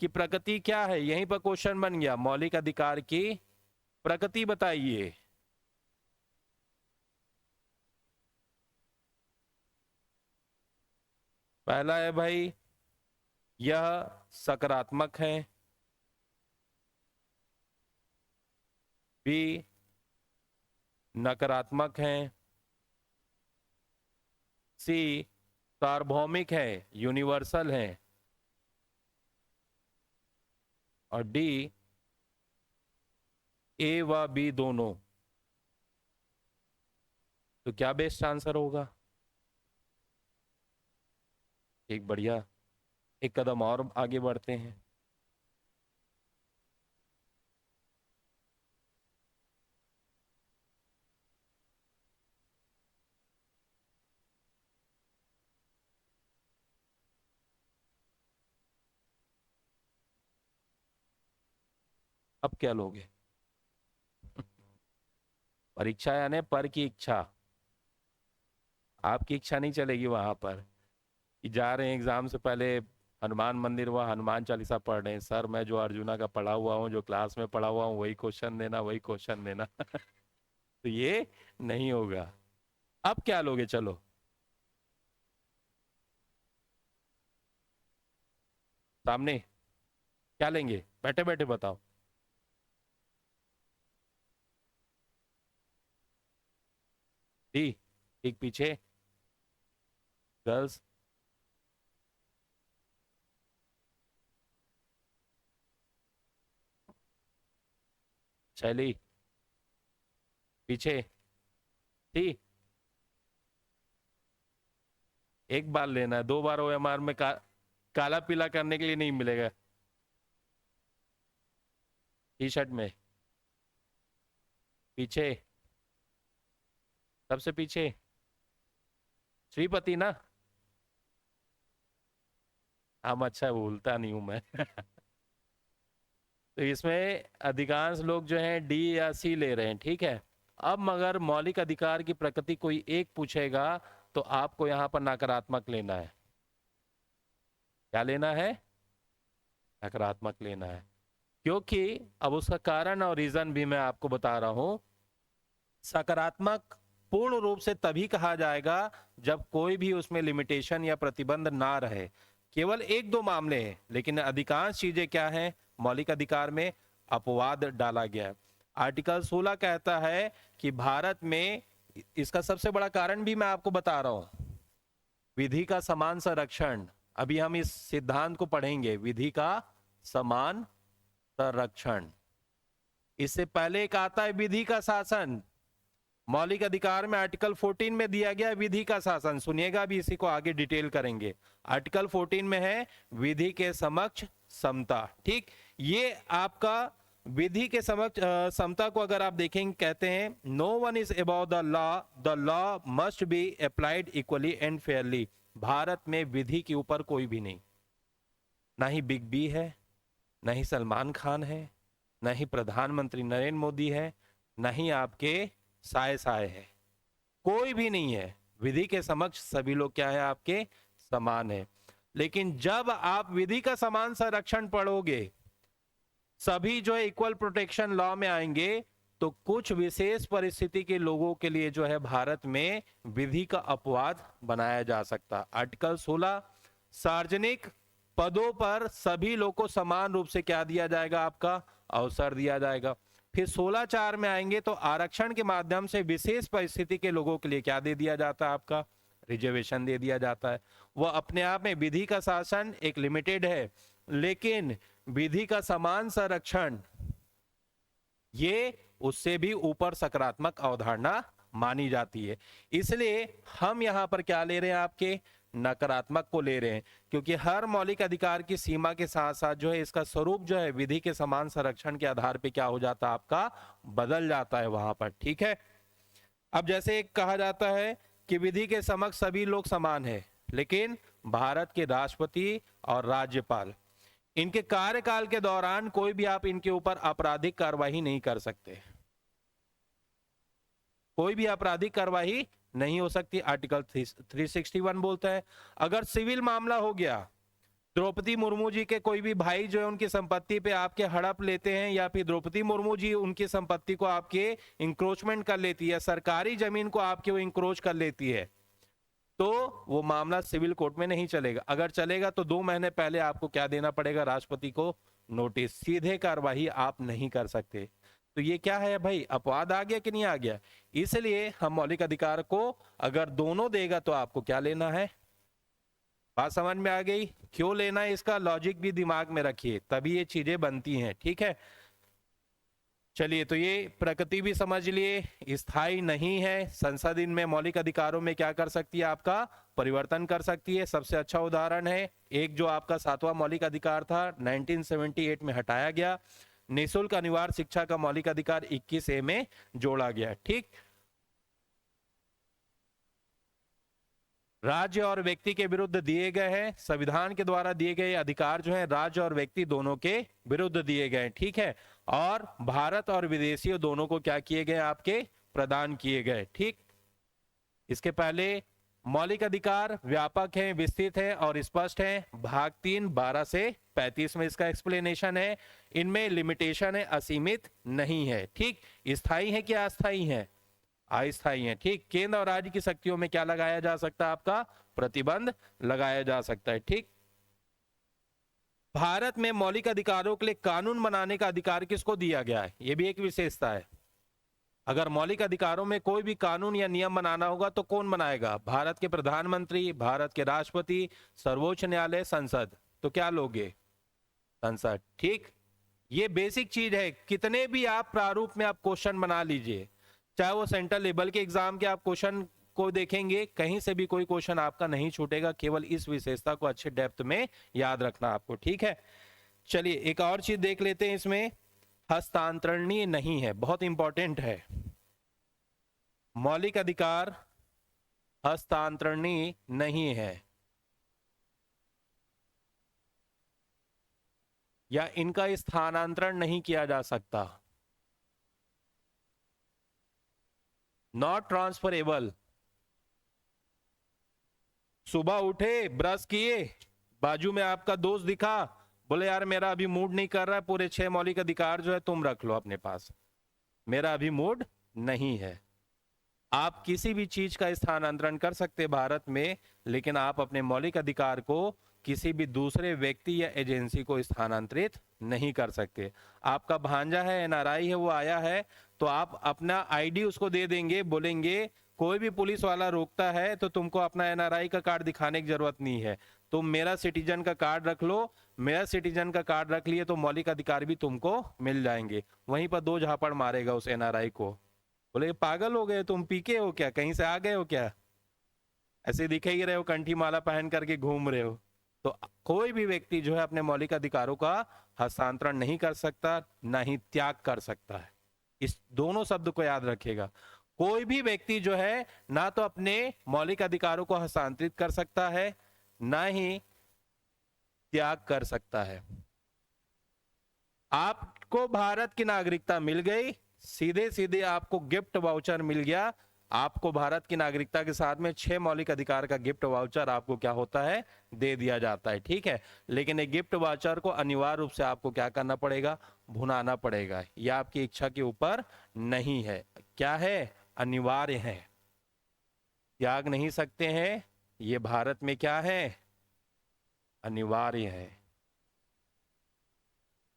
की प्रकृति क्या है, यहीं पर क्वेश्चन बन गया, मौलिक अधिकार की प्रकृति बताइए। पहला है भाई, यह सकारात्मक है। बी, नकारात्मक है। सी, सार्वभौमिक है, यूनिवर्सल है। और डी, ए व बी दोनों। तो क्या बेस्ट आंसर होगा? एक बढ़िया, एक कदम और आगे बढ़ते हैं। अब क्या लोगे? परीक्षा यानी पर की इच्छा, आपकी इच्छा नहीं चलेगी वहां पर कि जा रहे हैं एग्जाम से पहले हनुमान मंदिर व हनुमान चालीसा पढ़ रहे हैं, सर मैं जो अर्जुना का पढ़ा हुआ हूँ, जो क्लास में पढ़ा हुआ हूँ वही क्वेश्चन देना, वही क्वेश्चन देना। तो ये नहीं होगा। अब क्या लोगे? चलो, सामने क्या लेंगे? बैठे बैठे बताओ। डी, ठीक पीछे गर्ल्स। शैली पीछे। टी, एक बार लेना है, दो बार ओएमआर में काला पीला करने के लिए नहीं मिलेगा। टी शर्ट में पीछे, सबसे पीछे श्रीपति ना। हम अच्छा भूलता नहीं हूं मैं। तो इसमें अधिकांश लोग जो हैं डी या सी ले रहे हैं। ठीक है, अब मगर मौलिक अधिकार की प्रकृति कोई एक पूछेगा तो आपको यहां पर नकारात्मक लेना है। क्या लेना है? नकारात्मक लेना है, क्योंकि अब उसका कारण और रीजन भी मैं आपको बता रहा हूं। सकारात्मक पूर्ण रूप से तभी कहा जाएगा जब कोई भी उसमें लिमिटेशन या प्रतिबंध ना रहे। केवल एक दो मामले हैं, लेकिन अधिकांश चीजें क्या हैं, मौलिक अधिकार में अपवाद डाला गया है। आर्टिकल 16 कहता है कि भारत में, इसका सबसे बड़ा कारण भी मैं आपको बता रहा हूं, विधि का समान संरक्षण। अभी हम इस सिद्धांत को पढ़ेंगे, विधि का समान संरक्षण। इससे पहले एक आता है विधि का शासन। मौलिक अधिकार में आर्टिकल 14 में दिया गया विधि का शासन, सुनिएगा, अभी इसी को आगे डिटेल करेंगे। आर्टिकल 14 में है विधि के समक्ष समता। ठीक, ये आपका विधि के समक्ष समता को अगर आप देखेंगे, कहते हैं no one is above the law must be applied equally and fairly. Bharat में विधि के ऊपर कोई भी नहीं, ना ही बिग बी है, ना ही सलमान खान है, ना ही प्रधानमंत्री नरेंद्र मोदी है, ना ही आपके साए है, कोई भी नहीं है। विधि के समक्ष सभी लोग क्या है, आपके समान है। लेकिन जब आप विधि का समान संरक्षण पढ़ोगे, सभी जो है इक्वल प्रोटेक्शन लॉ में आएंगे, तो कुछ विशेष परिस्थिति के लोगों के लिए जो है भारत में विधि का अपवाद बनाया जा सकता। आर्टिकल 16, सार्वजनिक पदों पर सभी लोग को समान रूप से क्या दिया जाएगा, आपका अवसर दिया जाएगा। फिर 16(4) में आएंगे तो आरक्षण के माध्यम से विशेष परिस्थिति के लोगों के लिए क्या दे दिया जाता है, आपका रिजर्वेशन दे दिया जाता है। वह अपने आप में विधि का शासन एक लिमिटेड है, लेकिन विधि का समान संरक्षण ये उससे भी ऊपर सकारात्मक अवधारणा मानी जाती है। इसलिए हम यहां पर क्या ले रहे हैं, आपके नकारात्मक को ले रहे हैं, क्योंकि हर मौलिक अधिकार की सीमा के साथ साथ जो है इसका स्वरूप जो है विधि के समान संरक्षण के आधार पे क्या हो जाता है, आपका बदल जाता है वहां पर। ठीक है, अब जैसे एक कहा जाता है कि विधि के समक्ष सभी लोग समान है, लेकिन भारत के राष्ट्रपति और राज्यपाल, इनके कार्यकाल के दौरान कोई भी आप इनके ऊपर आपराधिक कार्रवाई नहीं कर सकते, कोई भी आपराधिक कार्रवाई नहीं हो सकती। आर्टिकल 361 बोलता है अगर सिविल मामला हो गया, द्रौपदी मुर्मू जी के कोई भी भाई जो है उनकी संपत्ति पे आपके हड़प लेते हैं, या फिर द्रौपदी मुर्मू जी उनकी संपत्ति को आपके इंक्रोचमेंट कर लेती है, सरकारी जमीन को आपके वो इंक्रोच कर लेती है, तो वो मामला सिविल कोर्ट में नहीं चलेगा। अगर चलेगा तो 2 महीने पहले आपको क्या देना पड़ेगा, राष्ट्रपति को नोटिस। सीधे कार्रवाई आप नहीं कर सकते। तो ये क्या है भाई, अपवाद आ गया कि नहीं आ गया। इसलिए हम मौलिक अधिकार को अगर दोनों देगा तो आपको क्या लेना है, बात समझ में आ गई। क्यों लेना है, इसका लॉजिक भी दिमाग में रखिए, तभी ये चीजें बनती हैं। ठीक है, चलिए, तो ये प्रकृति भी समझ लिए, स्थायी नहीं है। संसद इनमें मौलिक अधिकारों में क्या कर सकती है, आपका परिवर्तन कर सकती है। सबसे अच्छा उदाहरण है एक जो आपका 7वां मौलिक अधिकार था 1978 में हटाया गया, निःशुल्क अनिवार्य शिक्षा का मौलिक अधिकार 21A में जोड़ा गया। ठीक, राज्य और व्यक्ति के विरुद्ध दिए गए हैं, संविधान के द्वारा दिए गए अधिकार जो है राज्य और व्यक्ति दोनों के विरुद्ध दिए गए। ठीक है, और भारत और विदेशियों दोनों को क्या किए गए, आपके प्रदान किए गए। ठीक, इसके पहले मौलिक अधिकार व्यापक है, विस्तृत है और स्पष्ट है। भाग 3 12 से 35 में इसका एक्सप्लेनेशन है। इनमें लिमिटेशन है, असीमित नहीं है। ठीक, स्थायी है कि अस्थायी है, अस्थायी है। ठीक, केंद्र और राज्य की शक्तियों में क्या लगाया जा सकता है, आपका प्रतिबंध लगाया जा सकता है। ठीक, भारत में मौलिक अधिकारों के लिए कानून बनाने का अधिकार किसको दिया गया है, यह भी एक विशेषता है। अगर मौलिक अधिकारों में कोई भी कानून या नियम बनाना होगा तो कौन बनाएगा, भारत के प्रधानमंत्री, भारत के राष्ट्रपति, सर्वोच्च न्यायालय, संसद। तो क्या लोगे, संसद। ठीक, ये बेसिक चीज है। कितने भी आप प्रारूप में आप क्वेश्चन बना लीजिए, चाहे वो सेंट्रल लेवल के एग्जाम के आप क्वेश्चन को देखेंगे, कहीं से भी कोई क्वेश्चन आपका नहीं छूटेगा। केवल इस विशेषता को अच्छे डेप्थ में याद रखना आपको। ठीक है, चलिए एक और चीज देख लेते हैं। इसमें हस्तांतरणीय नहीं है, बहुत इंपॉर्टेंट है। मौलिक अधिकार हस्तांतरणीय नहीं है, या इनका स्थानांतरण नहीं किया जा सकता, नॉट ट्रांसफरेबल। सुबह उठे, ब्रश किए, बाजू में आपका दोस्त दिखा, बोले यार मेरा अभी मूड नहीं कर रहा है, पूरे 6 मौलिक अधिकार जो है तुम रख लो अपने पास, मेरा अभी मूड नहीं है। आप किसी भी चीज का स्थानांतरण कर सकते भारत में, लेकिन आप अपने मौलिक अधिकार को किसी भी दूसरे व्यक्ति या एजेंसी को स्थानांतरित नहीं कर सकते। आपका भांजा है, एनआरआई है, वो आया है, तो आप अपना आईडी उसको दे देंगे, बोलेंगे कोई भी पुलिस वाला रोकता है तो तुमको अपना एनआरआई का कार्ड दिखाने की जरूरत नहीं है, तुम मेरा सिटीजन का कार्ड रख लो। मेरा सिटीजन का कार्ड रख लिए तो मौलिक अधिकार भी तुमको मिल जाएंगे। वहीं पर दो झापड़ मारेगा उस एनआरआई को, बोले पागल हो गए तुम, पीके हो क्या, कहीं से आ गए हो क्या, ऐसे दिखे ही रहे हो, कंठी माला पहन करके घूम रहे हो। तो कोई भी व्यक्ति जो है अपने मौलिक अधिकारों का हस्तांतरण नहीं कर सकता, ना ही त्याग कर सकता है। इस दोनों शब्द को याद रखिएगा। कोई भी व्यक्ति जो है ना तो अपने मौलिक अधिकारों को हस्तांतरित कर सकता है, ना ही त्याग कर सकता है। आपको भारत की नागरिकता मिल गई, सीधे सीधे आपको गिफ्ट वाउचर मिल गया। आपको भारत की नागरिकता के साथ में 6 मौलिक अधिकार का गिफ्ट वाउचर आपको क्या होता है, दे दिया जाता है, ठीक है। लेकिन एक गिफ्ट वाउचर को अनिवार्य रूप से आपको क्या करना पड़ेगा, भुनाना पड़ेगा। यह आपकी इच्छा के ऊपर नहीं है, क्या है, अनिवार्य है, त्याग नहीं सकते हैं। ये भारत में क्या है, अनिवार्य है।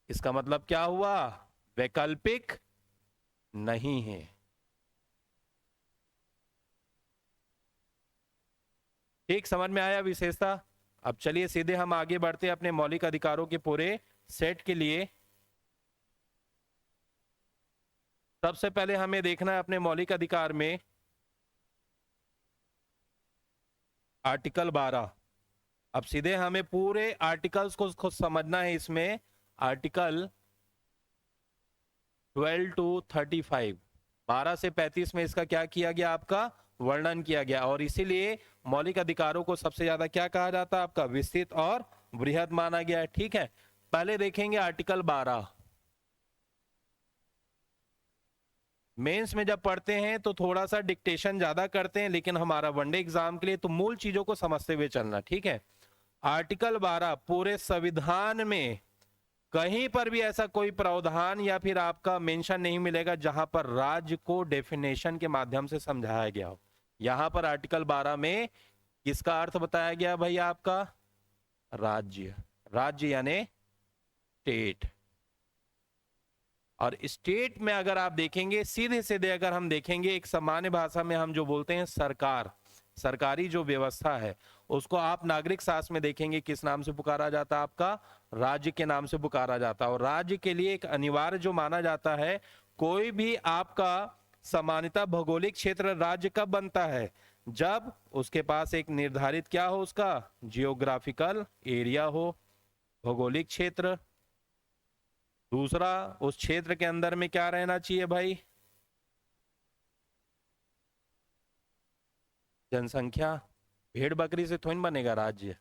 इसका मतलब क्या हुआ, वैकल्पिक नहीं है। ठीक, समझ में आया विशेषता। अब चलिए सीधे हम आगे बढ़ते हैं अपने मौलिक अधिकारों के पूरे सेट के लिए। सबसे पहले हमें देखना है अपने मौलिक अधिकार में आर्टिकल 12। अब सीधे हमें पूरे आर्टिकल्स को समझना है। इसमें आर्टिकल 12 to 35, 12 से 35 में इसका क्या किया गया, आपका वर्णन किया गया। और इसीलिए मौलिक अधिकारों को सबसे ज्यादा क्या कहा जाता है, आपका विस्तृत और बृहद माना गया है, ठीक है। पहले देखेंगे आर्टिकल 12। मेंस में जब पढ़ते हैं तो थोड़ा सा डिक्टेशन ज्यादा करते हैं, लेकिन हमारा वनडे एग्जाम के लिए तो मूल चीजों को समझते हुए चलना, ठीक है। आर्टिकल 12, पूरे संविधान में कहीं पर भी ऐसा कोई प्रावधान या फिर आपका मेंशन नहीं मिलेगा जहां पर राज्य को डेफिनेशन के माध्यम से समझाया गया हो। यहां पर आर्टिकल 12 में किसका अर्थ बताया गया भैया, आपका राज्य, राज्य यानी स्टेट। और स्टेट में अगर आप देखेंगे, सीधे सीधे अगर हम देखेंगे, एक सामान्य भाषा में हम जो बोलते हैं सरकार, सरकारी जो व्यवस्था है उसको आप नागरिक शास्त्र में देखेंगे किस नाम से पुकारा जाता है, आपका राज्य के नाम से पुकारा जाता है। और राज्य के लिए एक अनिवार्य जो माना जाता है, कोई भी आपका सामान्यतः भौगोलिक क्षेत्र राज्य कब बनता है, जब उसके पास एक निर्धारित क्या हो, उसका जियोग्राफिकल एरिया हो, भौगोलिक क्षेत्र। दूसरा, उस क्षेत्र के अंदर में क्या रहना चाहिए भाई, जनसंख्या। भेड़ बकरी से थोड़ी बनेगा राज्य,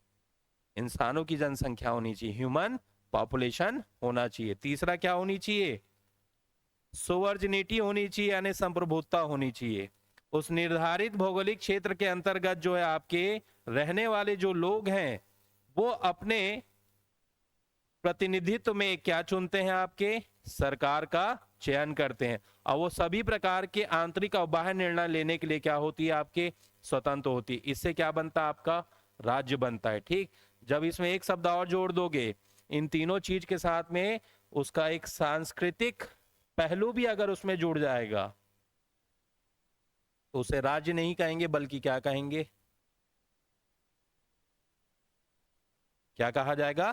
इंसानों की जनसंख्या होनी चाहिए, ह्यूमन पॉपुलेशन होना चाहिए। तीसरा क्या होनी चाहिए, सोवर्जिनिटी होनी चाहिए, यानी संप्रभुता होनी चाहिए। उस निर्धारित भौगोलिक क्षेत्र के अंतर्गत जो है आपके रहने वाले जो लोग हैं वो अपने प्रतिनिधित्व में क्या चुनते हैं, आपके सरकार का चयन करते हैं। और वो सभी प्रकार के आंतरिक और बाह्य निर्णय लेने के लिए क्या होती है, आपके स्वतंत्र होती है। इससे क्या बनता है, आपका राज्य बनता है, ठीक। जब इसमें एक शब्द और जोड़ दोगे इन तीनों चीज के साथ में, उसका एक सांस्कृतिक पहलू भी अगर उसमें जुड़ जाएगा तो उसे राज्य नहीं कहेंगे, बल्कि क्या कहेंगे, क्या कहा जाएगा,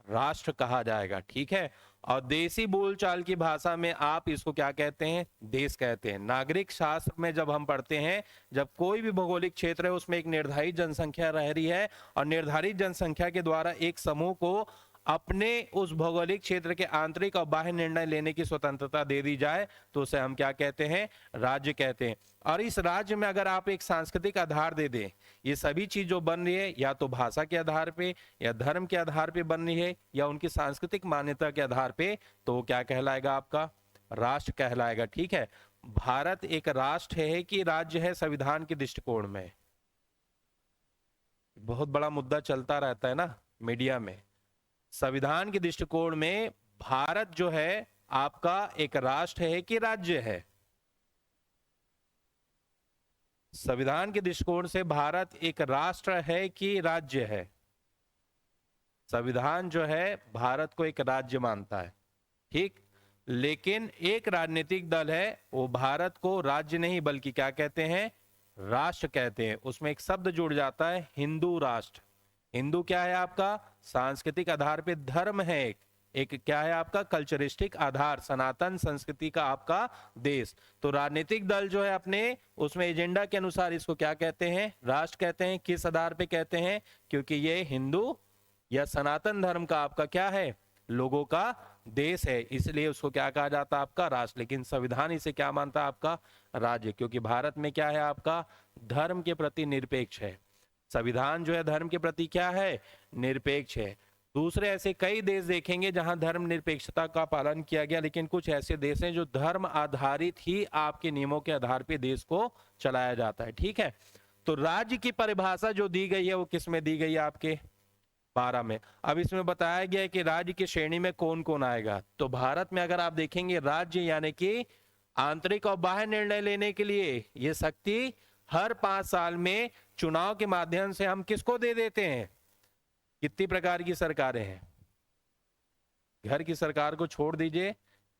राष्ट्र कहा जाएगा, ठीक है। और देसी बोलचाल की भाषा में आप इसको क्या कहते हैं, देश कहते हैं। नागरिक शास्त्र में जब हम पढ़ते हैं, जब कोई भी भौगोलिक क्षेत्र है उसमें एक निर्धारित जनसंख्या रह रही है और निर्धारित जनसंख्या के द्वारा एक समूह को अपने उस भौगोलिक क्षेत्र के आंतरिक और बाह्य निर्णय लेने की स्वतंत्रता दे दी जाए, तो उसे हम क्या कहते हैं, राज्य कहते हैं। और इस राज्य में अगर आप एक सांस्कृतिक आधार दे दें, ये सभी चीज जो बन रही है या तो भाषा के आधार पे या धर्म के आधार पे बन रही है या उनकी सांस्कृतिक मान्यता के आधार पे, तो वो क्या कहलाएगा, आपका राष्ट्र कहलाएगा, ठीक है। भारत एक राष्ट्र है कि राज्य है, संविधान के दृष्टिकोण में बहुत बड़ा मुद्दा चलता रहता है ना मीडिया में। संविधान के दृष्टिकोण में भारत जो है आपका एक राष्ट्र है कि राज्य है, संविधान के दृष्टिकोण से भारत एक राष्ट्र है कि राज्य है? संविधान जो है भारत को एक राज्य मानता है, ठीक। लेकिन एक राजनीतिक दल है, वो भारत को राज्य नहीं बल्कि क्या कहते हैं, राष्ट्र कहते हैं। उसमें एक शब्द जुड़ जाता है, हिंदू राष्ट्र। हिंदू क्या है आपका? सांस्कृतिक आधार पे धर्म है। एक क्या है आपका? कल्चरिस्टिक आधार, सनातन संस्कृति का आपका देश। तो राजनीतिक दल जो है अपने उसमें एजेंडा के अनुसार इसको क्या कहते हैं? राष्ट्र कहते हैं। किस आधार पे कहते हैं? क्योंकि ये हिंदू या सनातन धर्म का आपका क्या है? लोगों का देश है, इसलिए उसको क्या कहा जाता है? आपका राष्ट्र। लेकिन संविधान इसे क्या मानता है? आपका राज्य। क्योंकि भारत में क्या है आपका? धर्म के प्रति निरपेक्ष है। संविधान जो है धर्म के प्रति क्या है? निरपेक्ष है। दूसरे ऐसे कई देश देखेंगे जहां धर्म निरपेक्षता का पालन किया गया, लेकिन कुछ ऐसे देश हैं जो धर्म आधारित ही आपके नियमों के आधार पर देश को चलाया जाता है, ठीक है। तो राज्य की परिभाषा जो दी गई है वो किस में दी गई है? आपके 12 में। अब इसमें बताया गया है कि राज्य की श्रेणी में कौन कौन आएगा। तो भारत में अगर आप देखेंगे राज्य यानी कि आंतरिक और बाह्य निर्णय लेने के लिए ये शक्ति हर 5 साल में चुनाव के माध्यम से हम किसको दे देते हैं? कितनी प्रकार की सरकारें हैं? घर की सरकार को छोड़ दीजिए,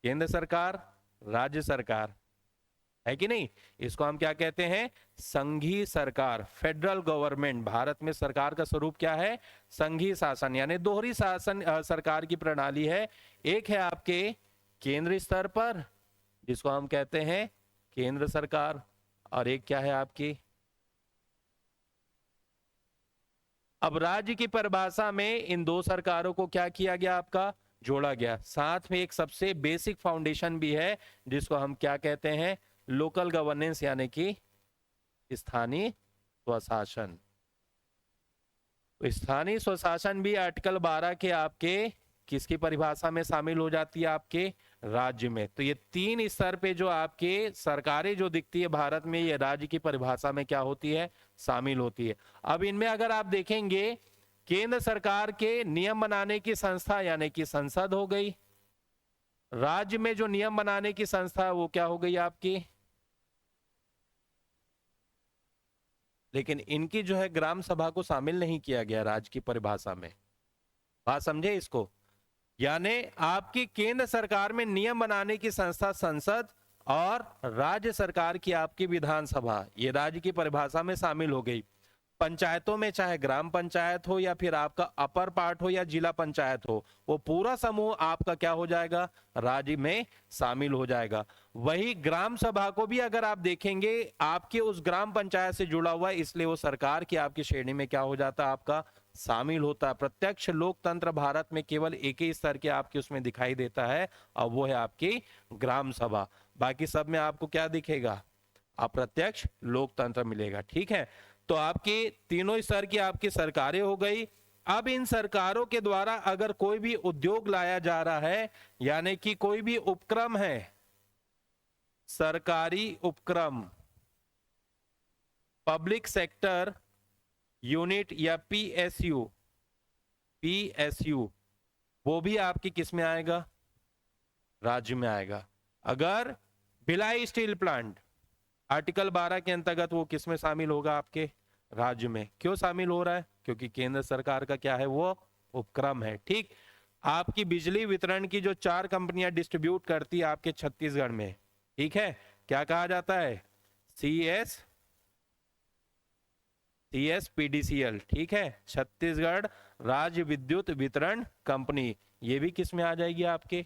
केंद्र सरकार, राज्य सरकार, है कि नहीं? इसको हम क्या कहते हैं? संघीय सरकार, फेडरल गवर्नमेंट। भारत में सरकार का स्वरूप क्या है? संघीय शासन, यानी दोहरी शासन सरकार की प्रणाली है। एक है आपके केंद्र स्तर पर जिसको हम कहते हैं केंद्र सरकार, और एक क्या है आपकी? अब राज्य की परिभाषा में इन दो सरकारों को क्या किया गया? आपका जोड़ा गया। साथ में एक सबसे बेसिक फाउंडेशन भी है जिसको हम क्या कहते हैं? लोकल गवर्नेंस, यानी कि स्थानीय स्वशासन। स्थानीय स्वशासन भी आर्टिकल 12 के आपके किसकी परिभाषा में शामिल हो जाती है? आपके राज्य में। तो ये 3 स्तर पे जो आपके सरकारें जो दिखती है भारत में, ये राज्य की परिभाषा में क्या होती है? शामिल होती है। अब इनमें अगर आप देखेंगे, केंद्र सरकार के नियम बनाने की संस्था यानी कि संसद हो गई। राज्य में जो नियम बनाने की संस्था है वो क्या हो गई आपकी? लेकिन इनकी जो है ग्राम सभा को शामिल नहीं किया गया राज्य की परिभाषा में। बात समझे इसको? यानी आपकी केंद्र सरकार में नियम बनाने की संस्था संसद और राज्य सरकार की आपकी विधानसभा, ये राज्य की परिभाषा में शामिल हो गई। पंचायतों में चाहे ग्राम पंचायत हो या फिर आपका अपर पार्ट हो या जिला पंचायत हो, वो पूरा समूह आपका क्या हो जाएगा? राज्य में शामिल हो जाएगा। वही ग्राम सभा को भी अगर आप देखेंगे आपके उस ग्राम पंचायत से जुड़ा हुआ है, इसलिए वो सरकार की आपकी श्रेणी में क्या हो जाता है? आपका शामिल होता है। प्रत्यक्ष लोकतंत्र भारत में केवल एक ही स्तर के आपके उसमें दिखाई देता है, और वो है आपकी ग्राम सभा। बाकी सब में आपको क्या दिखेगा? अप्रत्यक्ष लोकतंत्र मिलेगा, ठीक है। तो आपकी तीनों स्तर की आपकी सरकारें हो गई। अब इन सरकारों के द्वारा अगर कोई भी उद्योग लाया जा रहा है, यानी कि कोई भी उपक्रम है, सरकारी उपक्रम, पब्लिक सेक्टर यूनिट या पीएसयू, वो भी आपकी किस में आएगा? राज्य में आएगा। अगर भिलाई स्टील प्लांट आर्टिकल 12 के अंतर्गत, वो किस में शामिल होगा? आपके राज्य में। क्यों शामिल हो रहा है? क्योंकि केंद्र सरकार का क्या है? वो उपक्रम है, ठीक। आपकी बिजली वितरण की जो 4 कंपनियां डिस्ट्रीब्यूट करती है आपके छत्तीसगढ़ में, ठीक है, क्या कहा जाता है? CSPDCL, ठीक है, छत्तीसगढ़ राज्य विद्युत वितरण कंपनी। ये भी किस में आ जाएगी? आपके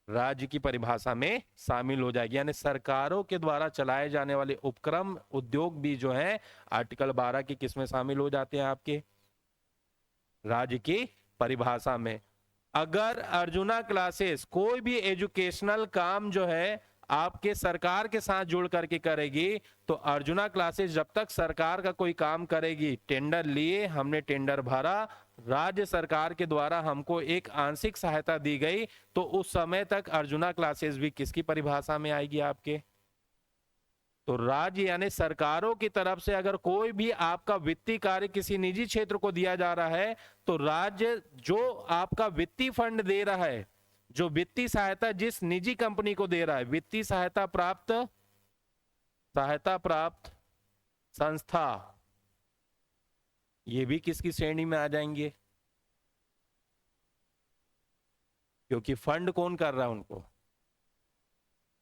राज्य की परिभाषा में शामिल हो जाएगी। यानी सरकारों के द्वारा चलाए जाने वाले उपक्रम उद्योग भी जो है आर्टिकल 12 की किस में शामिल हो जाते हैं? आपके राज्य की परिभाषा में। अगर अर्जुना क्लासेस कोई भी एजुकेशनल काम जो है आपके सरकार के साथ जुड़ करके करेगी, तो अर्जुना क्लासेस जब तक सरकार का कोई काम करेगी, टेंडर लिए, हमने टेंडर भरा, राज्य सरकार के द्वारा हमको एक आंशिक सहायता दी गई, तो उस समय तक अर्जुना क्लासेस भी किसकी परिभाषा में आएगी? आपके तो राज्य यानी सरकारों की तरफ से अगर कोई भी आपका वित्तीय कार्य किसी निजी क्षेत्र को दिया जा रहा है, तो राज्य जो आपका वित्तीय फंड दे रहा है, जो वित्तीय सहायता जिस निजी कंपनी को दे रहा है, वित्तीय सहायता प्राप्त सहायता प्राप्त संस्था, ये भी किसकी श्रेणी में आ जाएंगे? क्योंकि फंड कौन कर रहा है उनको,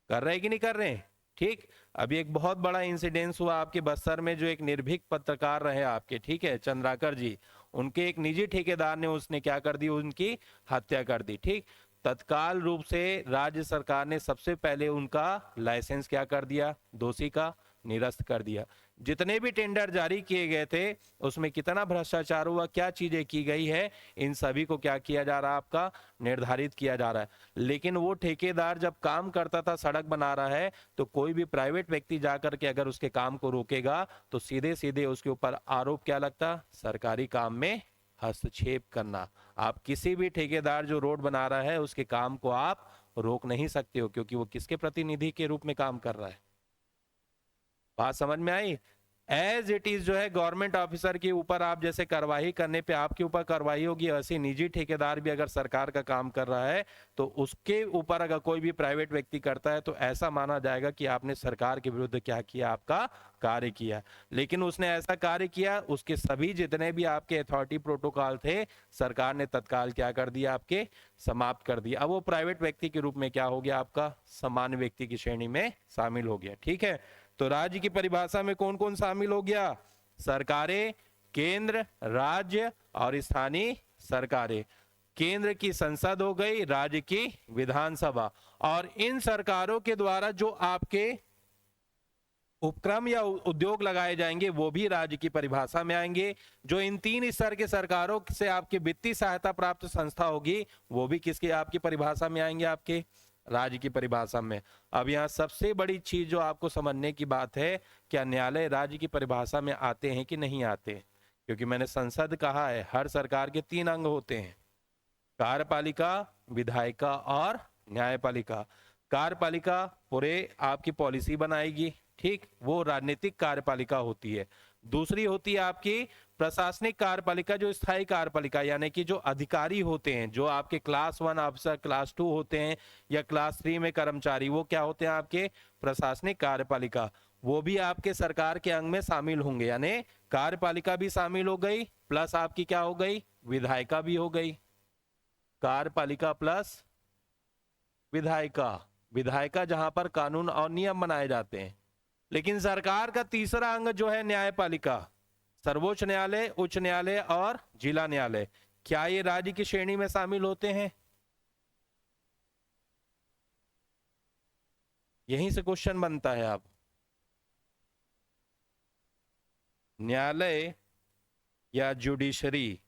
कर रहे हैं कि नहीं कर रहे हैं? ठीक। अभी एक बहुत बड़ा इंसिडेंस हुआ आपके बस्तर में, जो एक निर्भीक पत्रकार रहे आपके, ठीक है, चंद्राकर जी, उनके एक निजी ठेकेदार ने उसने क्या कर दी, उनकी हत्या कर दी। ठीक। तत्काल रूप से राज्य सरकार ने सबसे पहले उनका लाइसेंस क्या कर दिया, दोषी का निरस्त कर दिया। जितने भी टेंडर जारी किए गए थे उसमें कितना भ्रष्टाचार हुआ, क्या चीजें की गई है, इन सभी को क्या किया जा रहा है, आपका निर्धारित किया जा रहा है। लेकिन वो ठेकेदार जब काम करता था, सड़क बना रहा है, तो कोई भी प्राइवेट व्यक्ति जाकर के अगर उसके काम को रोकेगा तो सीधे सीधे उसके ऊपर आरोप क्या लगता, सरकारी काम में हस्तक्षेप करना। आप किसी भी ठेकेदार जो रोड बना रहा है उसके काम को आप रोक नहीं सकते हो, क्योंकि वो किसके प्रतिनिधि के रूप में काम कर रहा है। बात समझ में आई? एज इट इज जो है गवर्नमेंट ऑफिसर के ऊपर आप जैसे कार्रवाई करने पे आपके ऊपर कार्रवाई होगी, वैसे निजी ठेकेदार भी अगर सरकार का काम कर रहा है तो उसके ऊपर अगर कोई भी प्राइवेट व्यक्ति करता है तो ऐसा माना जाएगा कि आपने सरकार के विरुद्ध क्या किया, आपका कार्य किया। लेकिन उसने ऐसा कार्य किया, उसके सभी जितने भी आपके अथॉरिटी प्रोटोकॉल थे सरकार ने तत्काल क्या कर दिया, आपके समाप्त कर दिया। अब वो प्राइवेट व्यक्ति के रूप में क्या हो गया, आपका सामान्य व्यक्ति की श्रेणी में शामिल हो गया। ठीक है, तो राज्य की परिभाषा में कौन कौन शामिल हो गया, सरकारें, केंद्र, राज्य और स्थानीय सरकारें। केंद्र की संसद हो गई, राज्य की विधानसभा, और इन सरकारों के द्वारा जो आपके उपक्रम या उद्योग लगाए जाएंगे वो भी राज्य की परिभाषा में आएंगे। जो इन 3 स्तर के सरकारों से आपकी वित्तीय सहायता प्राप्त संस्था होगी वो भी किसकी, आपकी परिभाषा में आएंगे, आपके राज्य की परिभाषा में। अब यहाँ सबसे बड़ी चीज जो आपको समझने की बात है, क्या न्यायालय राज्य की परिभाषा में आते हैं कि नहीं आते? क्योंकि मैंने संसद कहा है, हर सरकार के 3 अंग होते हैं, कार्यपालिका, विधायिका और न्यायपालिका। कार्यपालिका पूरे आपकी पॉलिसी बनाएगी, ठीक, वो राजनीतिक कार्यपालिका होती है। दूसरी होती है आपकी प्रशासनिक कार्यपालिका, जो स्थायी कार्यपालिका, यानी कि जो अधिकारी होते हैं, जो आपके क्लास 1 अफसर, क्लास 2 होते हैं या क्लास 3 में कर्मचारी, वो क्या होते हैं, आपके प्रशासनिक कार्यपालिका। वो भी आपके सरकार के अंग में शामिल होंगे, यानी कार्यपालिका भी शामिल हो गई, प्लस आपकी क्या हो गई, विधायिका भी हो गई। कार्यपालिका प्लस विधायिका, विधायिका जहां पर कानून और नियम बनाए जाते हैं। लेकिन सरकार का तीसरा अंग जो है न्यायपालिका, सर्वोच्च न्यायालय, उच्च न्यायालय और जिला न्यायालय, क्या ये राज्य की श्रेणी में शामिल होते हैं? यहीं से क्वेश्चन बनता है। अब न्यायालय या जुडिशरी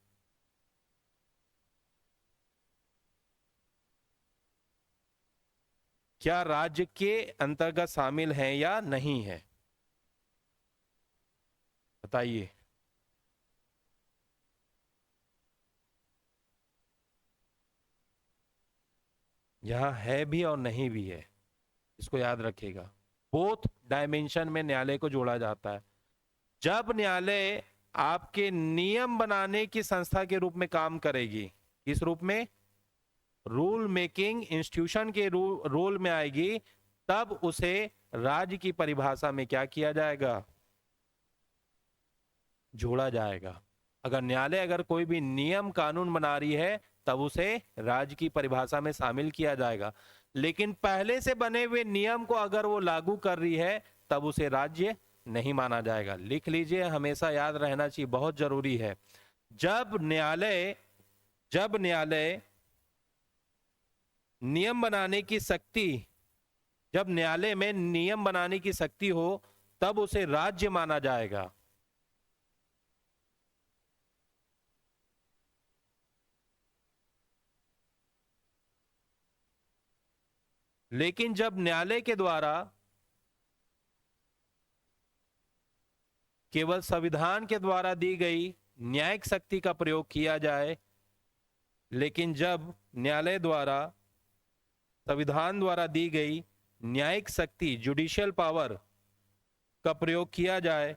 क्या राज्य के अंतर्गत शामिल है या नहीं है, बताइए। यहां है भी और नहीं भी है, इसको याद रखिएगा। बोथ डायमेंशन में न्यायालय को जोड़ा जाता है। जब न्यायालय आपके नियम बनाने की संस्था के रूप में काम करेगी, किस रूप में, रूल मेकिंग इंस्टीट्यूशन के रोल में आएगी, तब उसे राज्य की परिभाषा में क्या किया जाएगा, जोड़ा जाएगा। अगर न्यायालय अगर कोई भी नियम कानून बना रही है तब उसे राज्य की परिभाषा में शामिल किया जाएगा। लेकिन पहले से बने हुए नियम को अगर वो लागू कर रही है तब उसे राज्य नहीं माना जाएगा। लिख लीजिए, हमेशा याद रहना चाहिए, बहुत जरूरी है। जब न्यायालय नियम बनाने की शक्ति, जब न्यायालय में नियम बनाने की शक्ति हो तब उसे राज्य माना जाएगा। लेकिन जब न्यायालय के द्वारा केवल संविधान के द्वारा दी गई न्यायिक शक्ति का प्रयोग किया जाए, लेकिन जब न्यायालय द्वारा संविधान द्वारा दी गई न्यायिक शक्ति, जुडिशियल पावर का प्रयोग किया जाए,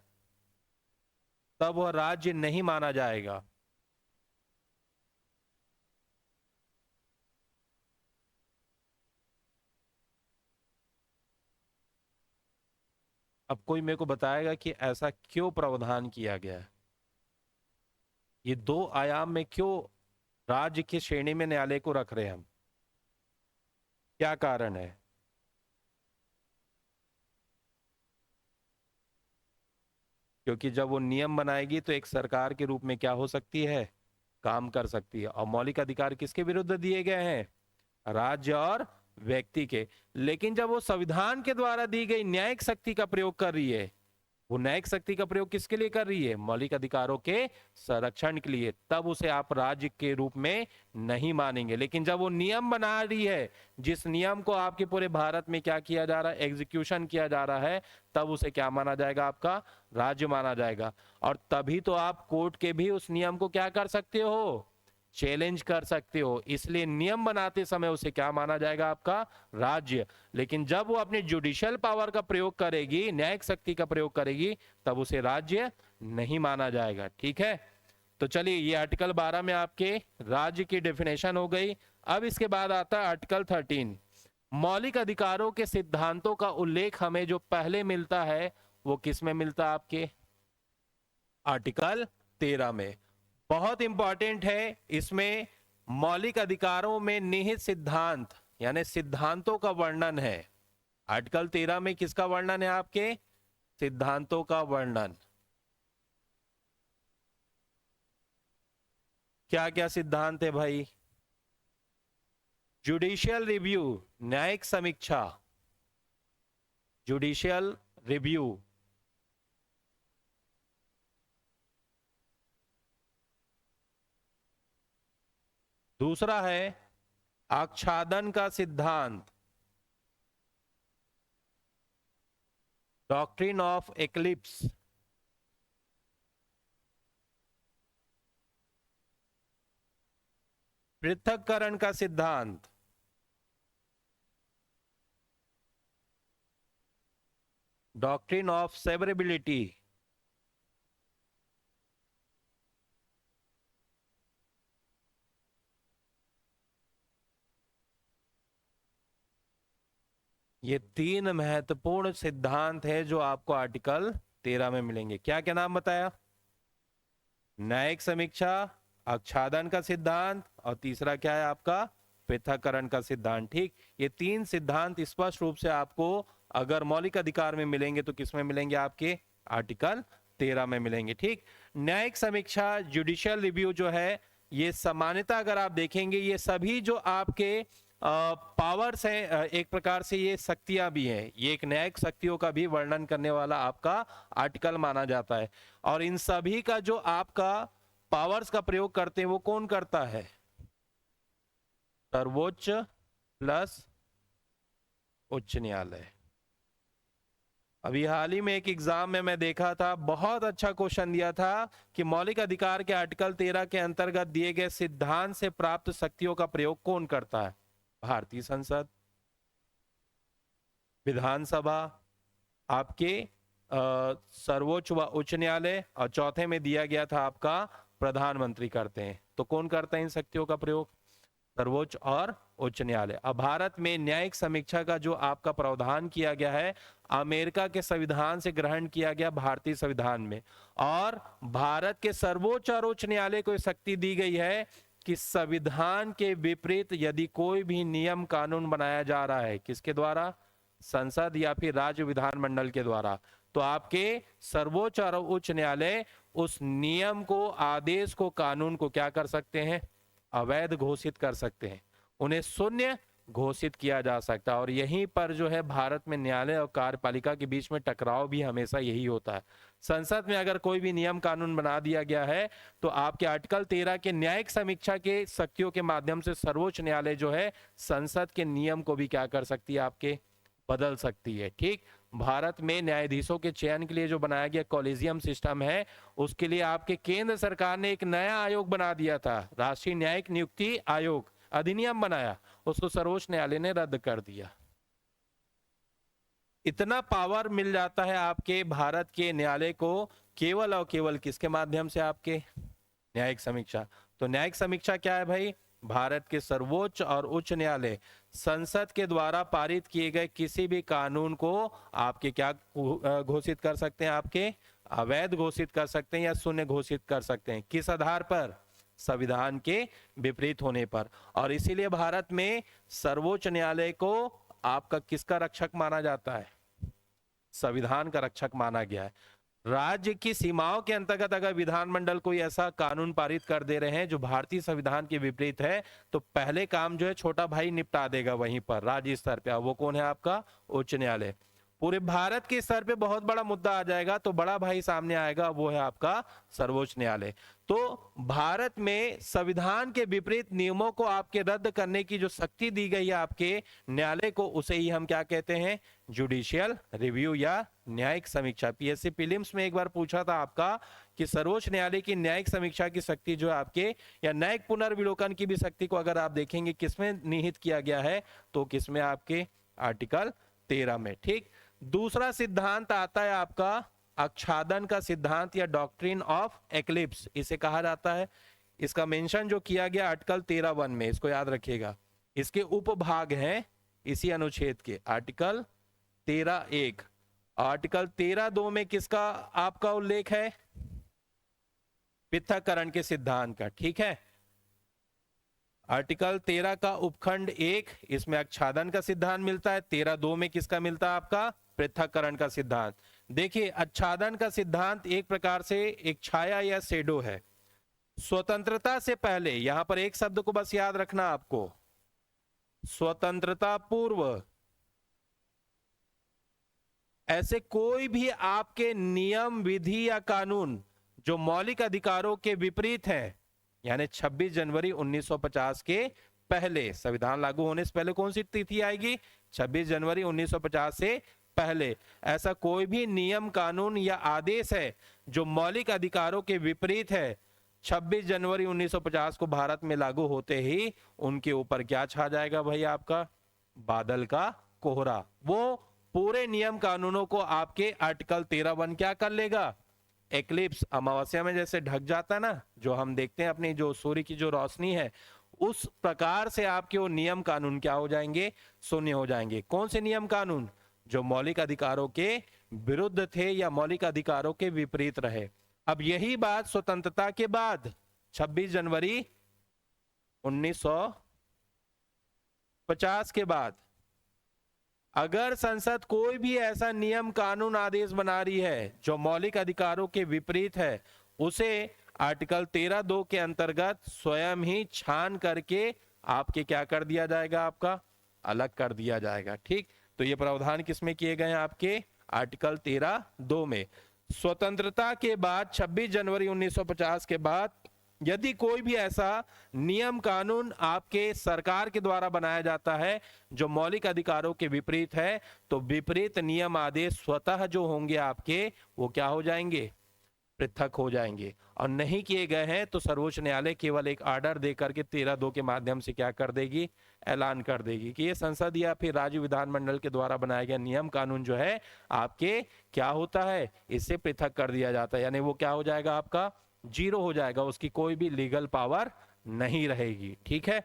तब वह राज्य नहीं माना जाएगा। अब कोई मेरे को बताएगा कि ऐसा क्यों प्रावधान किया गया है, ये दो आयाम में क्यों राज्य की श्रेणी में न्यायालय को रख रहे हैं हम, क्या कारण है? क्योंकि जब वो नियम बनाएगी तो एक सरकार के रूप में क्या हो सकती है, काम कर सकती है। और मौलिक अधिकार किसके विरुद्ध दिए गए हैं, राज्य और व्यक्ति के। लेकिन जब वो संविधान के द्वारा दी गई न्यायिक शक्ति का प्रयोग कर रही है, वो न्यायिक शक्ति का प्रयोग किसके लिए कर रही है, मौलिक अधिकारों के संरक्षण के लिए, तब उसे आप राज्य के रूप में नहीं मानेंगे। लेकिन जब वो नियम बना रही है, जिस नियम को आपके पूरे भारत में क्या किया जा रहा है, एग्जीक्यूशन किया जा रहा है, तब उसे क्या माना जाएगा, आपका राज्य माना जाएगा। और तभी तो आप कोर्ट के भी उस नियम को क्या कर सकते हो, चैलेंज कर सकते हो। इसलिए नियम बनाते समय उसे क्या माना जाएगा, आपका राज्य। लेकिन जब वो अपने जुडिशियल पावर का प्रयोग करेगी, न्यायिक शक्ति का प्रयोग करेगी, तब उसे राज्य नहीं माना जाएगा। ठीक है, तो चलिए ये आर्टिकल 12 में आपके राज्य की डेफिनेशन हो गई। अब इसके बाद आता है आर्टिकल 13। मौलिक अधिकारों के सिद्धांतों का उल्लेख हमें जो पहले मिलता है वो किस में मिलता है, आपके आर्टिकल 13 में। बहुत इंपॉर्टेंट है, इसमें मौलिक अधिकारों में निहित सिद्धांत यानी सिद्धांतों का वर्णन है। आर्टिकल 13 में किसका वर्णन है, आपके सिद्धांतों का वर्णन। क्या क्या सिद्धांत है भाई, जुडिशियल रिव्यू, न्यायिक समीक्षा, जुडिशियल रिव्यू, दूसरा है आच्छादन का सिद्धांत, डॉक्ट्रिन ऑफ एक्लिप्स, पृथक्करण का सिद्धांत, डॉक्ट्रिन ऑफ सेवरेबिलिटी, ये तीन महत्वपूर्ण सिद्धांत है जो आपको आर्टिकल 13 में मिलेंगे। क्या क्या नाम बताया, न्यायिक समीक्षा, आच्छादन का सिद्धांत, और तीसरा क्या है आपका पृथक्करण का सिद्धांत। ठीक, ये तीन सिद्धांत स्पष्ट रूप से आपको अगर मौलिक अधिकार में मिलेंगे तो किस में मिलेंगे, आपके आर्टिकल 13 में मिलेंगे। ठीक, न्यायिक समीक्षा, जुडिशियल रिव्यू जो है, ये सामान्यतः अगर आप देखेंगे ये सभी जो आपके पावर्स हैं, एक प्रकार से ये शक्तियां भी हैं, ये एक न्यायिक शक्तियों का भी वर्णन करने वाला आपका आर्टिकल माना जाता है। और इन सभी का जो आपका पावर्स का प्रयोग करते हैं वो कौन करता है, सर्वोच्च प्लस उच्च न्यायालय। अभी हाल ही में एक एग्जाम में मैं देखा था, बहुत अच्छा क्वेश्चन दिया था कि मौलिक अधिकार के आर्टिकल 13 के अंतर्गत दिए गए सिद्धांत से प्राप्त शक्तियों का प्रयोग कौन करता है, भारतीय संसद, विधानसभा, आपके सर्वोच्च व उच्च न्यायालय, और चौथे में दिया गया था आपका प्रधानमंत्री करते हैं। तो कौन करते हैं इन शक्तियों का प्रयोग, सर्वोच्च और उच्च न्यायालय। अब भारत में न्यायिक समीक्षा का जो आपका प्रावधान किया गया है, अमेरिका के संविधान से ग्रहण किया गया भारतीय संविधान में, और भारत के सर्वोच्च और उच्च न्यायालय को शक्ति दी गई है कि संविधान के विपरीत यदि कोई भी नियम कानून बनाया जा रहा है, किसके द्वारा, संसद या फिर राज्य विधानमंडल के द्वारा, तो आपके सर्वोच्च और उच्च न्यायालय उस नियम को, आदेश को, कानून को क्या कर सकते हैं, अवैध घोषित कर सकते हैं, उन्हें शून्य घोषित किया जा सकता है। और यहीं पर जो है भारत में न्यायालय और कार्यपालिका के बीच में टकराव भी हमेशा यही होता है। संसद में अगर कोई भी नियम कानून बना दिया गया है तो आपके आर्टिकल 13 के न्यायिक समीक्षा के शक्तियों के माध्यम से सर्वोच्च न्यायालय जो है संसद के नियम को भी क्या कर सकती है, आपके बदल सकती है। ठीक, भारत में न्यायाधीशों के चयन के लिए जो बनाया गया कॉलेजियम सिस्टम है, उसके लिए आपके केंद्र सरकार ने एक नया आयोग बना दिया था, राष्ट्रीय न्यायिक नियुक्ति आयोग अधिनियम बनाया, उसको सर्वोच्च न्यायालय ने रद्द कर दिया। इतना पावर मिल जाता है आपके भारत के न्यायालय को केवल और केवल किसके माध्यम से, आपके न्यायिक समीक्षा। तो न्यायिक समीक्षा क्या है भाई, भारत के सर्वोच्च और उच्च न्यायालय संसद के द्वारा पारित किए गए किसी भी कानून को आपके क्या घोषित कर सकते हैं, आपके अवैध घोषित कर सकते हैं या शून्य घोषित कर सकते हैं। किस आधार पर? संविधान के विपरीत होने पर। और इसीलिए भारत में सर्वोच्च न्यायालय को आपका किसका रक्षक माना जाता है? संविधान का रक्षक माना गया है। राज्य की सीमाओं के अंतर्गत अगर विधानमंडल कोई ऐसा कानून पारित कर दे रहे हैं जो भारतीय संविधान के विपरीत है, तो पहले काम जो है छोटा भाई निपटा देगा वहीं पर राज्य स्तर पे। वो कौन है? आपका उच्च न्यायालय। पूरे भारत के स्तर पे बहुत बड़ा मुद्दा आ जाएगा तो बड़ा भाई सामने आएगा, वो है आपका सर्वोच्च न्यायालय। तो भारत में संविधान के विपरीत नियमों को आपके रद्द करने की जो शक्ति दी गई है आपके न्यायालय को, उसे ही हम क्या कहते हैं? जुडिशियल रिव्यू या न्यायिक समीक्षा। पीएससी प्रीलिम्स में एक बार पूछा था आपका कि सर्वोच्च न्यायालय की न्यायिक समीक्षा की शक्ति जो है आपके, या न्यायिक पुनर्विलोकन की भी शक्ति को अगर आप देखेंगे किसमें निहित किया गया है, तो किसमें? आपके आर्टिकल 13 में। ठीक। दूसरा सिद्धांत आता है आपका आच्छादन का सिद्धांत या डॉक्ट्रिन ऑफ एक्लिप्स, इसे कहा जाता है। इसका मेंशन जो किया गया आर्टिकल 13(1) में, इसको याद रखिएगा। इसके उपभाग हैं इसी अनुच्छेद के, आर्टिकल 13(1). आर्टिकल 13(2) में किसका आपका उल्लेख है? पृथक्करण के सिद्धांत का। ठीक है। आर्टिकल 13 का उपखंड 1, इसमें आच्छादन का सिद्धांत मिलता है। 13(2) में किसका मिलता है? आपका पृथक्करण का सिद्धांत। देखिए, आच्छादन का सिद्धांत एक प्रकार से एक छाया या शेडो है। स्वतंत्रता से पहले, यहां पर एक शब्द को बस याद रखना आपको, स्वतंत्रता पूर्व ऐसे कोई भी आपके नियम, विधि या कानून जो मौलिक अधिकारों के विपरीत है, यानी 26 जनवरी 1950 के पहले, संविधान लागू होने से पहले कौन सी तिथि आएगी? 26 जनवरी 1950 से पहले। ऐसा कोई भी नियम, कानून या आदेश है जो मौलिक अधिकारों के विपरीत है, 26 जनवरी 1950 को भारत में लागू होते ही उनके ऊपर क्या छा जाएगा भाई? आपका बादल का कोहरा। वो पूरे नियम कानूनों को आपके आर्टिकल 13(1) क्या कर लेगा? एक्लिप्स, अमावस्या में जैसे ढक जाता है ना, जो हम देखते हैं अपनी जो सूर्य की जो रोशनी है, उस प्रकार से आपके वो नियम कानून क्या हो जाएंगे? शून्य हो जाएंगे। कौन से नियम कानून? जो मौलिक अधिकारों के विरुद्ध थे या मौलिक अधिकारों के विपरीत रहे। अब यही बात स्वतंत्रता के बाद 26 जनवरी 1950 के बाद अगर संसद कोई भी ऐसा नियम, कानून, आदेश बना रही है जो मौलिक अधिकारों के विपरीत है, उसे आर्टिकल 13(2) के अंतर्गत स्वयं ही छान करके आपके क्या कर दिया जाएगा? आपका अलग कर दिया जाएगा। ठीक। तो ये प्रावधान किसमें किए गए हैं? आपके आर्टिकल 13(2) में। स्वतंत्रता के बाद 26 जनवरी 1950 के बाद यदि कोई भी ऐसा नियम, कानून आपके सरकार के द्वारा बनाया जाता है जो मौलिक अधिकारों के विपरीत है, तो विपरीत नियम, आदेश स्वतः जो होंगे आपके, वो क्या हो जाएंगे? पृथक हो जाएंगे। और नहीं किए गए हैं तो सर्वोच्च न्यायालय केवल एक आर्डर देकर के 13(2) के माध्यम से क्या कर देगी? ऐलान कर देगी कि ये संसद या फिर राज्य विधानमंडल के द्वारा बनाया गया नियम, कानून जो है आपके क्या होता है? इससे पृथक कर दिया जाता है। यानी वो क्या हो जाएगा? आपका जीरो हो जाएगा, उसकी कोई भी लीगल पावर नहीं रहेगी। ठीक है।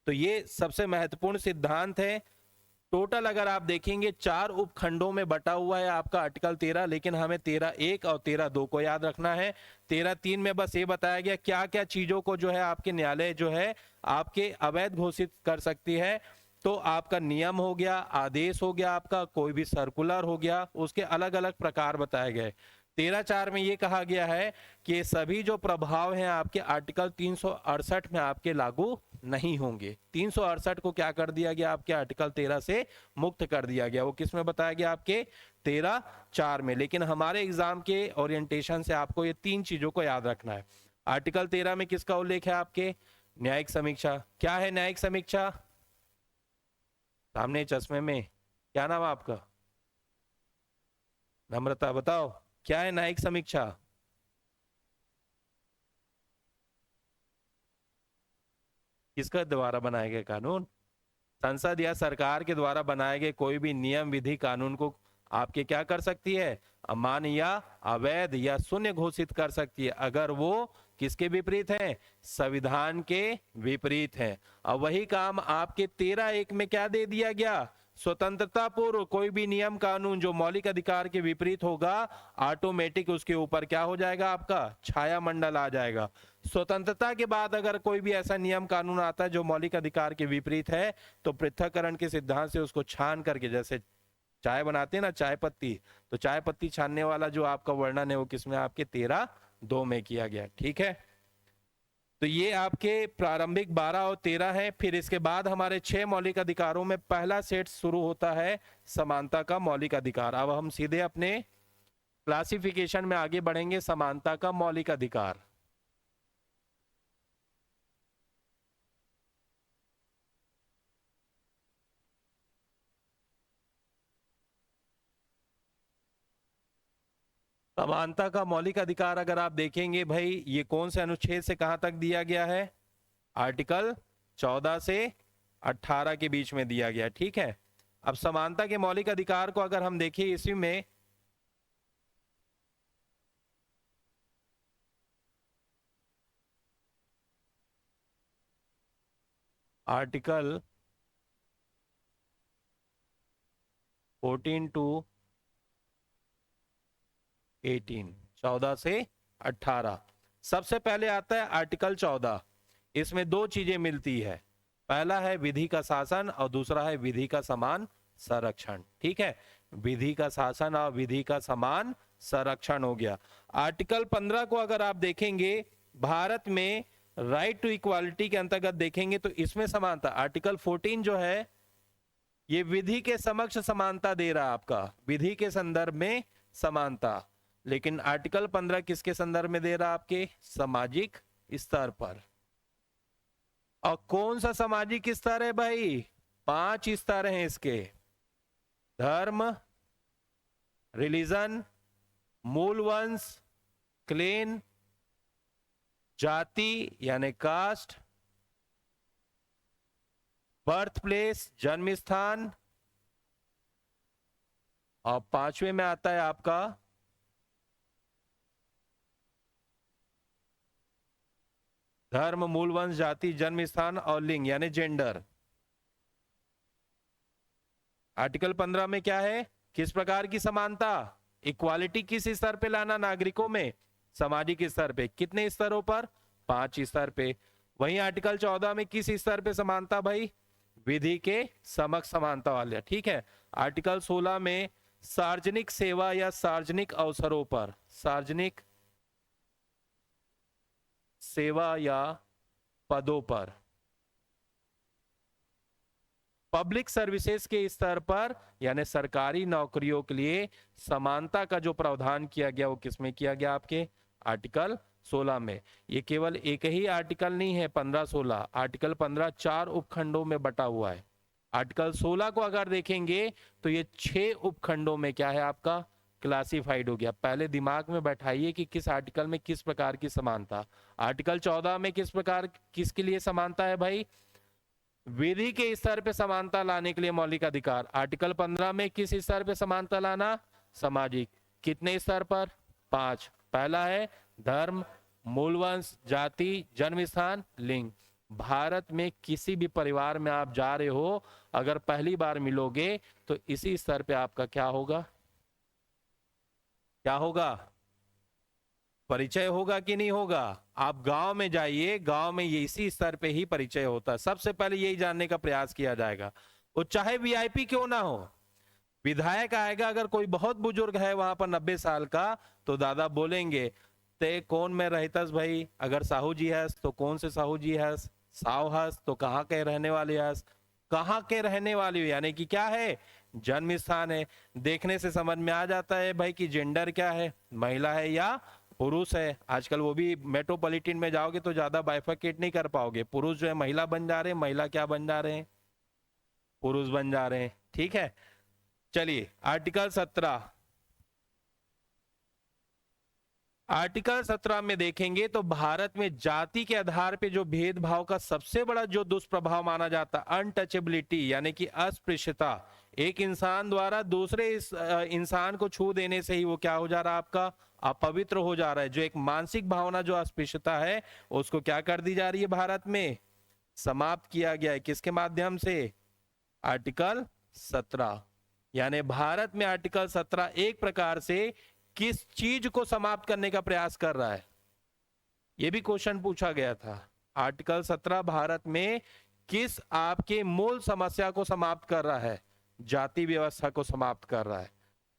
तो ये सबसे महत्वपूर्ण सिद्धांत है। टोटल अगर आप देखेंगे 4 उपखंडों में बटा हुआ है आपका आर्टिकल 13, लेकिन हमें 13(1) और 13(2) को याद रखना है। 13(3) में बस ये बताया गया क्या क्या चीजों को जो है आपके न्यायालय जो है आपके अवैध घोषित कर सकती है। तो आपका नियम हो गया, आदेश हो गया, आपका कोई भी सर्कुलर हो गया, उसके अलग अलग प्रकार बताए गए। 13(4) में ये कहा गया है कि सभी जो प्रभाव हैं आपके आर्टिकल 368 में आपके लागू नहीं होंगे। 368 को क्या कर दिया गया? आपके आर्टिकल 13 से मुक्त कर दिया गया। वो किस में बताया गया? आपके 13(4) में। लेकिन हमारे एग्जाम के ओरिएंटेशन से आपको ये 3 चीजों को याद रखना है। आर्टिकल 13 में किसका उल्लेख है? आपके न्यायिक समीक्षा। क्या है न्यायिक समीक्षा? सामने चश्मे में, क्या नाम है आपका? नम्रता, बताओ क्या है न्यायिक समीक्षा? किसका द्वारा बनाए गए कानून? संसद या सरकार के द्वारा बनाए गए कोई भी नियम, विधि, कानून को आपके क्या कर सकती है? अमान्य या अवैध या शून्य घोषित कर सकती है अगर वो किसके विपरीत है, संविधान के विपरीत है। अब वही काम आपके 13(1) में क्या दे दिया गया, स्वतंत्रता पूर्व कोई भी नियम कानून जो मौलिक अधिकार के विपरीत होगा ऑटोमेटिक उसके ऊपर क्या हो जाएगा, आपका छाया मंडल आ जाएगा। स्वतंत्रता के बाद अगर कोई भी ऐसा नियम कानून आता है जो मौलिक अधिकार के विपरीत है तो पृथक्करण के सिद्धांत से उसको छान करके, जैसे चाय बनाते हैं ना चाय पत्ती, तो चाय पत्ती छानने वाला जो आपका वर्णन है वो किसमें, आपके 13(2) में किया गया। ठीक है, तो ये आपके प्रारंभिक 12 और 13 है। फिर इसके बाद हमारे 6 मौलिक अधिकारों में पहला सेट शुरू होता है समानता का मौलिक अधिकार। अब हम सीधे अपने क्लासिफिकेशन में आगे बढ़ेंगे। समानता का मौलिक अधिकार, समानता का मौलिक अधिकार अगर आप देखेंगे भाई, ये कौन से अनुच्छेद से कहां तक दिया गया है, आर्टिकल 14 से 18 के बीच में दिया गया। ठीक है, अब समानता के मौलिक अधिकार को अगर हम देखें, इसी में आर्टिकल 14 टू 18, 14 से 18। सबसे पहले आता है आर्टिकल 14। इसमें दो चीजें मिलती है, पहला है विधि का शासन और दूसरा है विधि का समान संरक्षण। ठीक है, विधि का शासन और विधि का समान संरक्षण हो गया। आर्टिकल 15 को अगर आप देखेंगे, भारत में राइट टू इक्वालिटी के अंतर्गत देखेंगे तो इसमें समानता, आर्टिकल 14 जो है ये विधि के समक्ष समानता दे रहा है, आपका विधि के संदर्भ में समानता। लेकिन आर्टिकल 15 किसके संदर्भ में दे रहा है, आपके सामाजिक स्तर पर। और कौन सा सामाजिक स्तर है भाई, 5 स्तर हैं इसके, धर्म, रिलीजन, मूल वंश, क्लेन, जाति यानी कास्ट, बर्थ प्लेस जन्म स्थान, और 5वें में आता है आपका धर्म, मूल वंश, जाति, जन्म स्थान और लिंग यानी जेंडर। आर्टिकल 15 में क्या है, किस प्रकार की समानता, इक्वालिटी किस स्तर पे लाना, नागरिकों में, सामाजिक स्तर पे, कितने स्तरों पर, 5 स्तर पे। वहीं आर्टिकल 14 में किस स्तर पे समानता भाई, विधि के समक्ष समानता वाले। ठीक है, आर्टिकल 16 में सार्वजनिक सेवा या सार्वजनिक अवसरों पर, सार्वजनिक सेवा या पदों पर, पब्लिक सर्विसेज के स्तर पर यानी सरकारी नौकरियों के लिए समानता का जो प्रावधान किया गया वो किसमें किया गया, आपके आर्टिकल 16 में। ये केवल एक ही आर्टिकल नहीं है 15-16, आर्टिकल 15 4 उपखंडों में बटा हुआ है। आर्टिकल 16 को अगर देखेंगे तो ये 6 उपखंडों में क्या है, आपका क्लासिफाइड हो गया। पहले दिमाग में बैठाइए कि किस आर्टिकल में किस प्रकार की समानता। आर्टिकल 14 में किस प्रकार, किसके लिए समानता है भाई, विधि के स्तर पे समानता लाने के लिए मौलिक अधिकार। आर्टिकल 15 में किस स्तर पे समानता लाना, सामाजिक, कितने स्तर पर, 5। पहला है धर्म, मूल वंश, जाति, जन्म स्थान, लिंग। भारत में किसी भी परिवार में आप जा रहे हो, अगर पहली बार मिलोगे तो इसी स्तर पे आपका क्या होगा, क्या होगा, परिचय होगा कि नहीं होगा। आप गांव में जाइए, गांव में ये इसी स्तर पे ही परिचय होता है। सबसे पहले यही जानने का प्रयास किया जाएगा, वो चाहे वीआईपी क्यों ना हो। विधायक आएगा, अगर कोई बहुत बुजुर्ग है वहां पर 90 साल का, तो दादा बोलेंगे ते कौन में रहतस भाई, अगर साहू जी है तो कौन से साहू जी है, साव हस तो कहाँ के रहने वाले हस, कहाँ के रहने वाले, यानी कि क्या है, जन्म स्थान है। देखने से समझ में आ जाता है भाई कि जेंडर क्या है, महिला है या पुरुष है। आजकल वो भी मेट्रोपॉलिटन में जाओगे तो ज्यादा बाइफरकेट नहीं कर पाओगे, पुरुष जो है महिला बन जा रहे हैं, महिला क्या बन जा रहे हैं, पुरुष बन जा रहे हैं। ठीक है, चलिए आर्टिकल 17, आर्टिकल 17 में देखेंगे तो भारत में जाति के आधार पे जो भेदभाव का सबसे बड़ा जो दुष्प्रभाव माना जाता है अनटचेबिलिटी यानी कि अस्पृश्यता, एक इंसान द्वारा दूसरे इंसान को छू देने से ही वो क्या हो जा रहा है, आपका अपवित्र हो जा रहा है। जो एक मानसिक भावना जो अस्पृश्यता है उसको क्या कर दी जा रही है, भारत में समाप्त किया गया है। किसके माध्यम से, आर्टिकल 17। यानी भारत में आर्टिकल 17 एक प्रकार से किस चीज को समाप्त करने का प्रयास कर रहा है, यह भी क्वेश्चन पूछा गया था। आर्टिकल 17 भारत में किस आपके मूल समस्या को समाप्त कर रहा है, जाति व्यवस्था को समाप्त कर रहा है,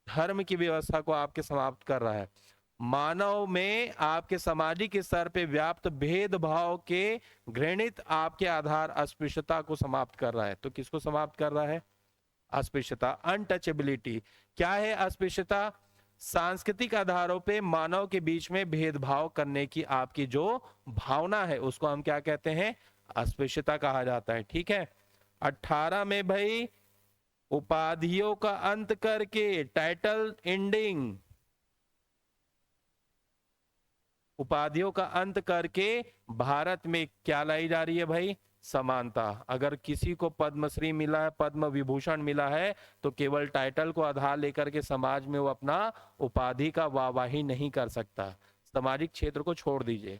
धर्म की व्यवस्था को आपके समाप्त कर रहा है, मानव में आपके सामाजिक स्तर पे व्याप्त भेदभाव के घृणित आपके आधार अस्पृश्यता को समाप्त कर रहा है। तो किसको समाप्त कर रहा है, अस्पृश्यता, अनटचेबिलिटी। क्या है अस्पृश्यता, सांस्कृतिक आधारों पे मानव के बीच में भेदभाव करने की आपकी जो भावना है उसको हम क्या कहते हैं, अस्पृश्यता कहा जाता है। ठीक है। 18 में भाई उपाधियों का अंत करके, टाइटल एंडिंग, उपाधियों का अंत करके भारत में क्या लाई जा रही है भाई, समानता। अगर किसी को पद्मश्री मिला है, पद्म विभूषण मिला है, तो केवल टाइटल को आधार लेकर के समाज में वो अपना उपाधि का वाहवाही नहीं कर सकता। सामाजिक क्षेत्र को छोड़ दीजिए,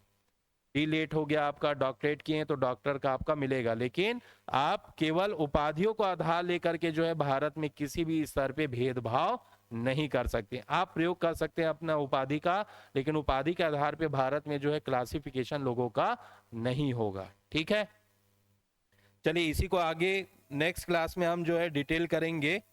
लेट हो गया आपका, डॉक्टरेट किए तो डॉक्टर का आपका मिलेगा, लेकिन आप केवल उपाधियों को आधार लेकर के जो है भारत में किसी भी स्तर पे भेदभाव नहीं कर सकते। आप प्रयोग कर सकते हैं अपना उपाधि का, लेकिन उपाधि के आधार पे भारत में जो है क्लासिफिकेशन लोगों का नहीं होगा। ठीक है, चलिए इसी को आगे नेक्स्ट क्लास में हम जो है डिटेल करेंगे।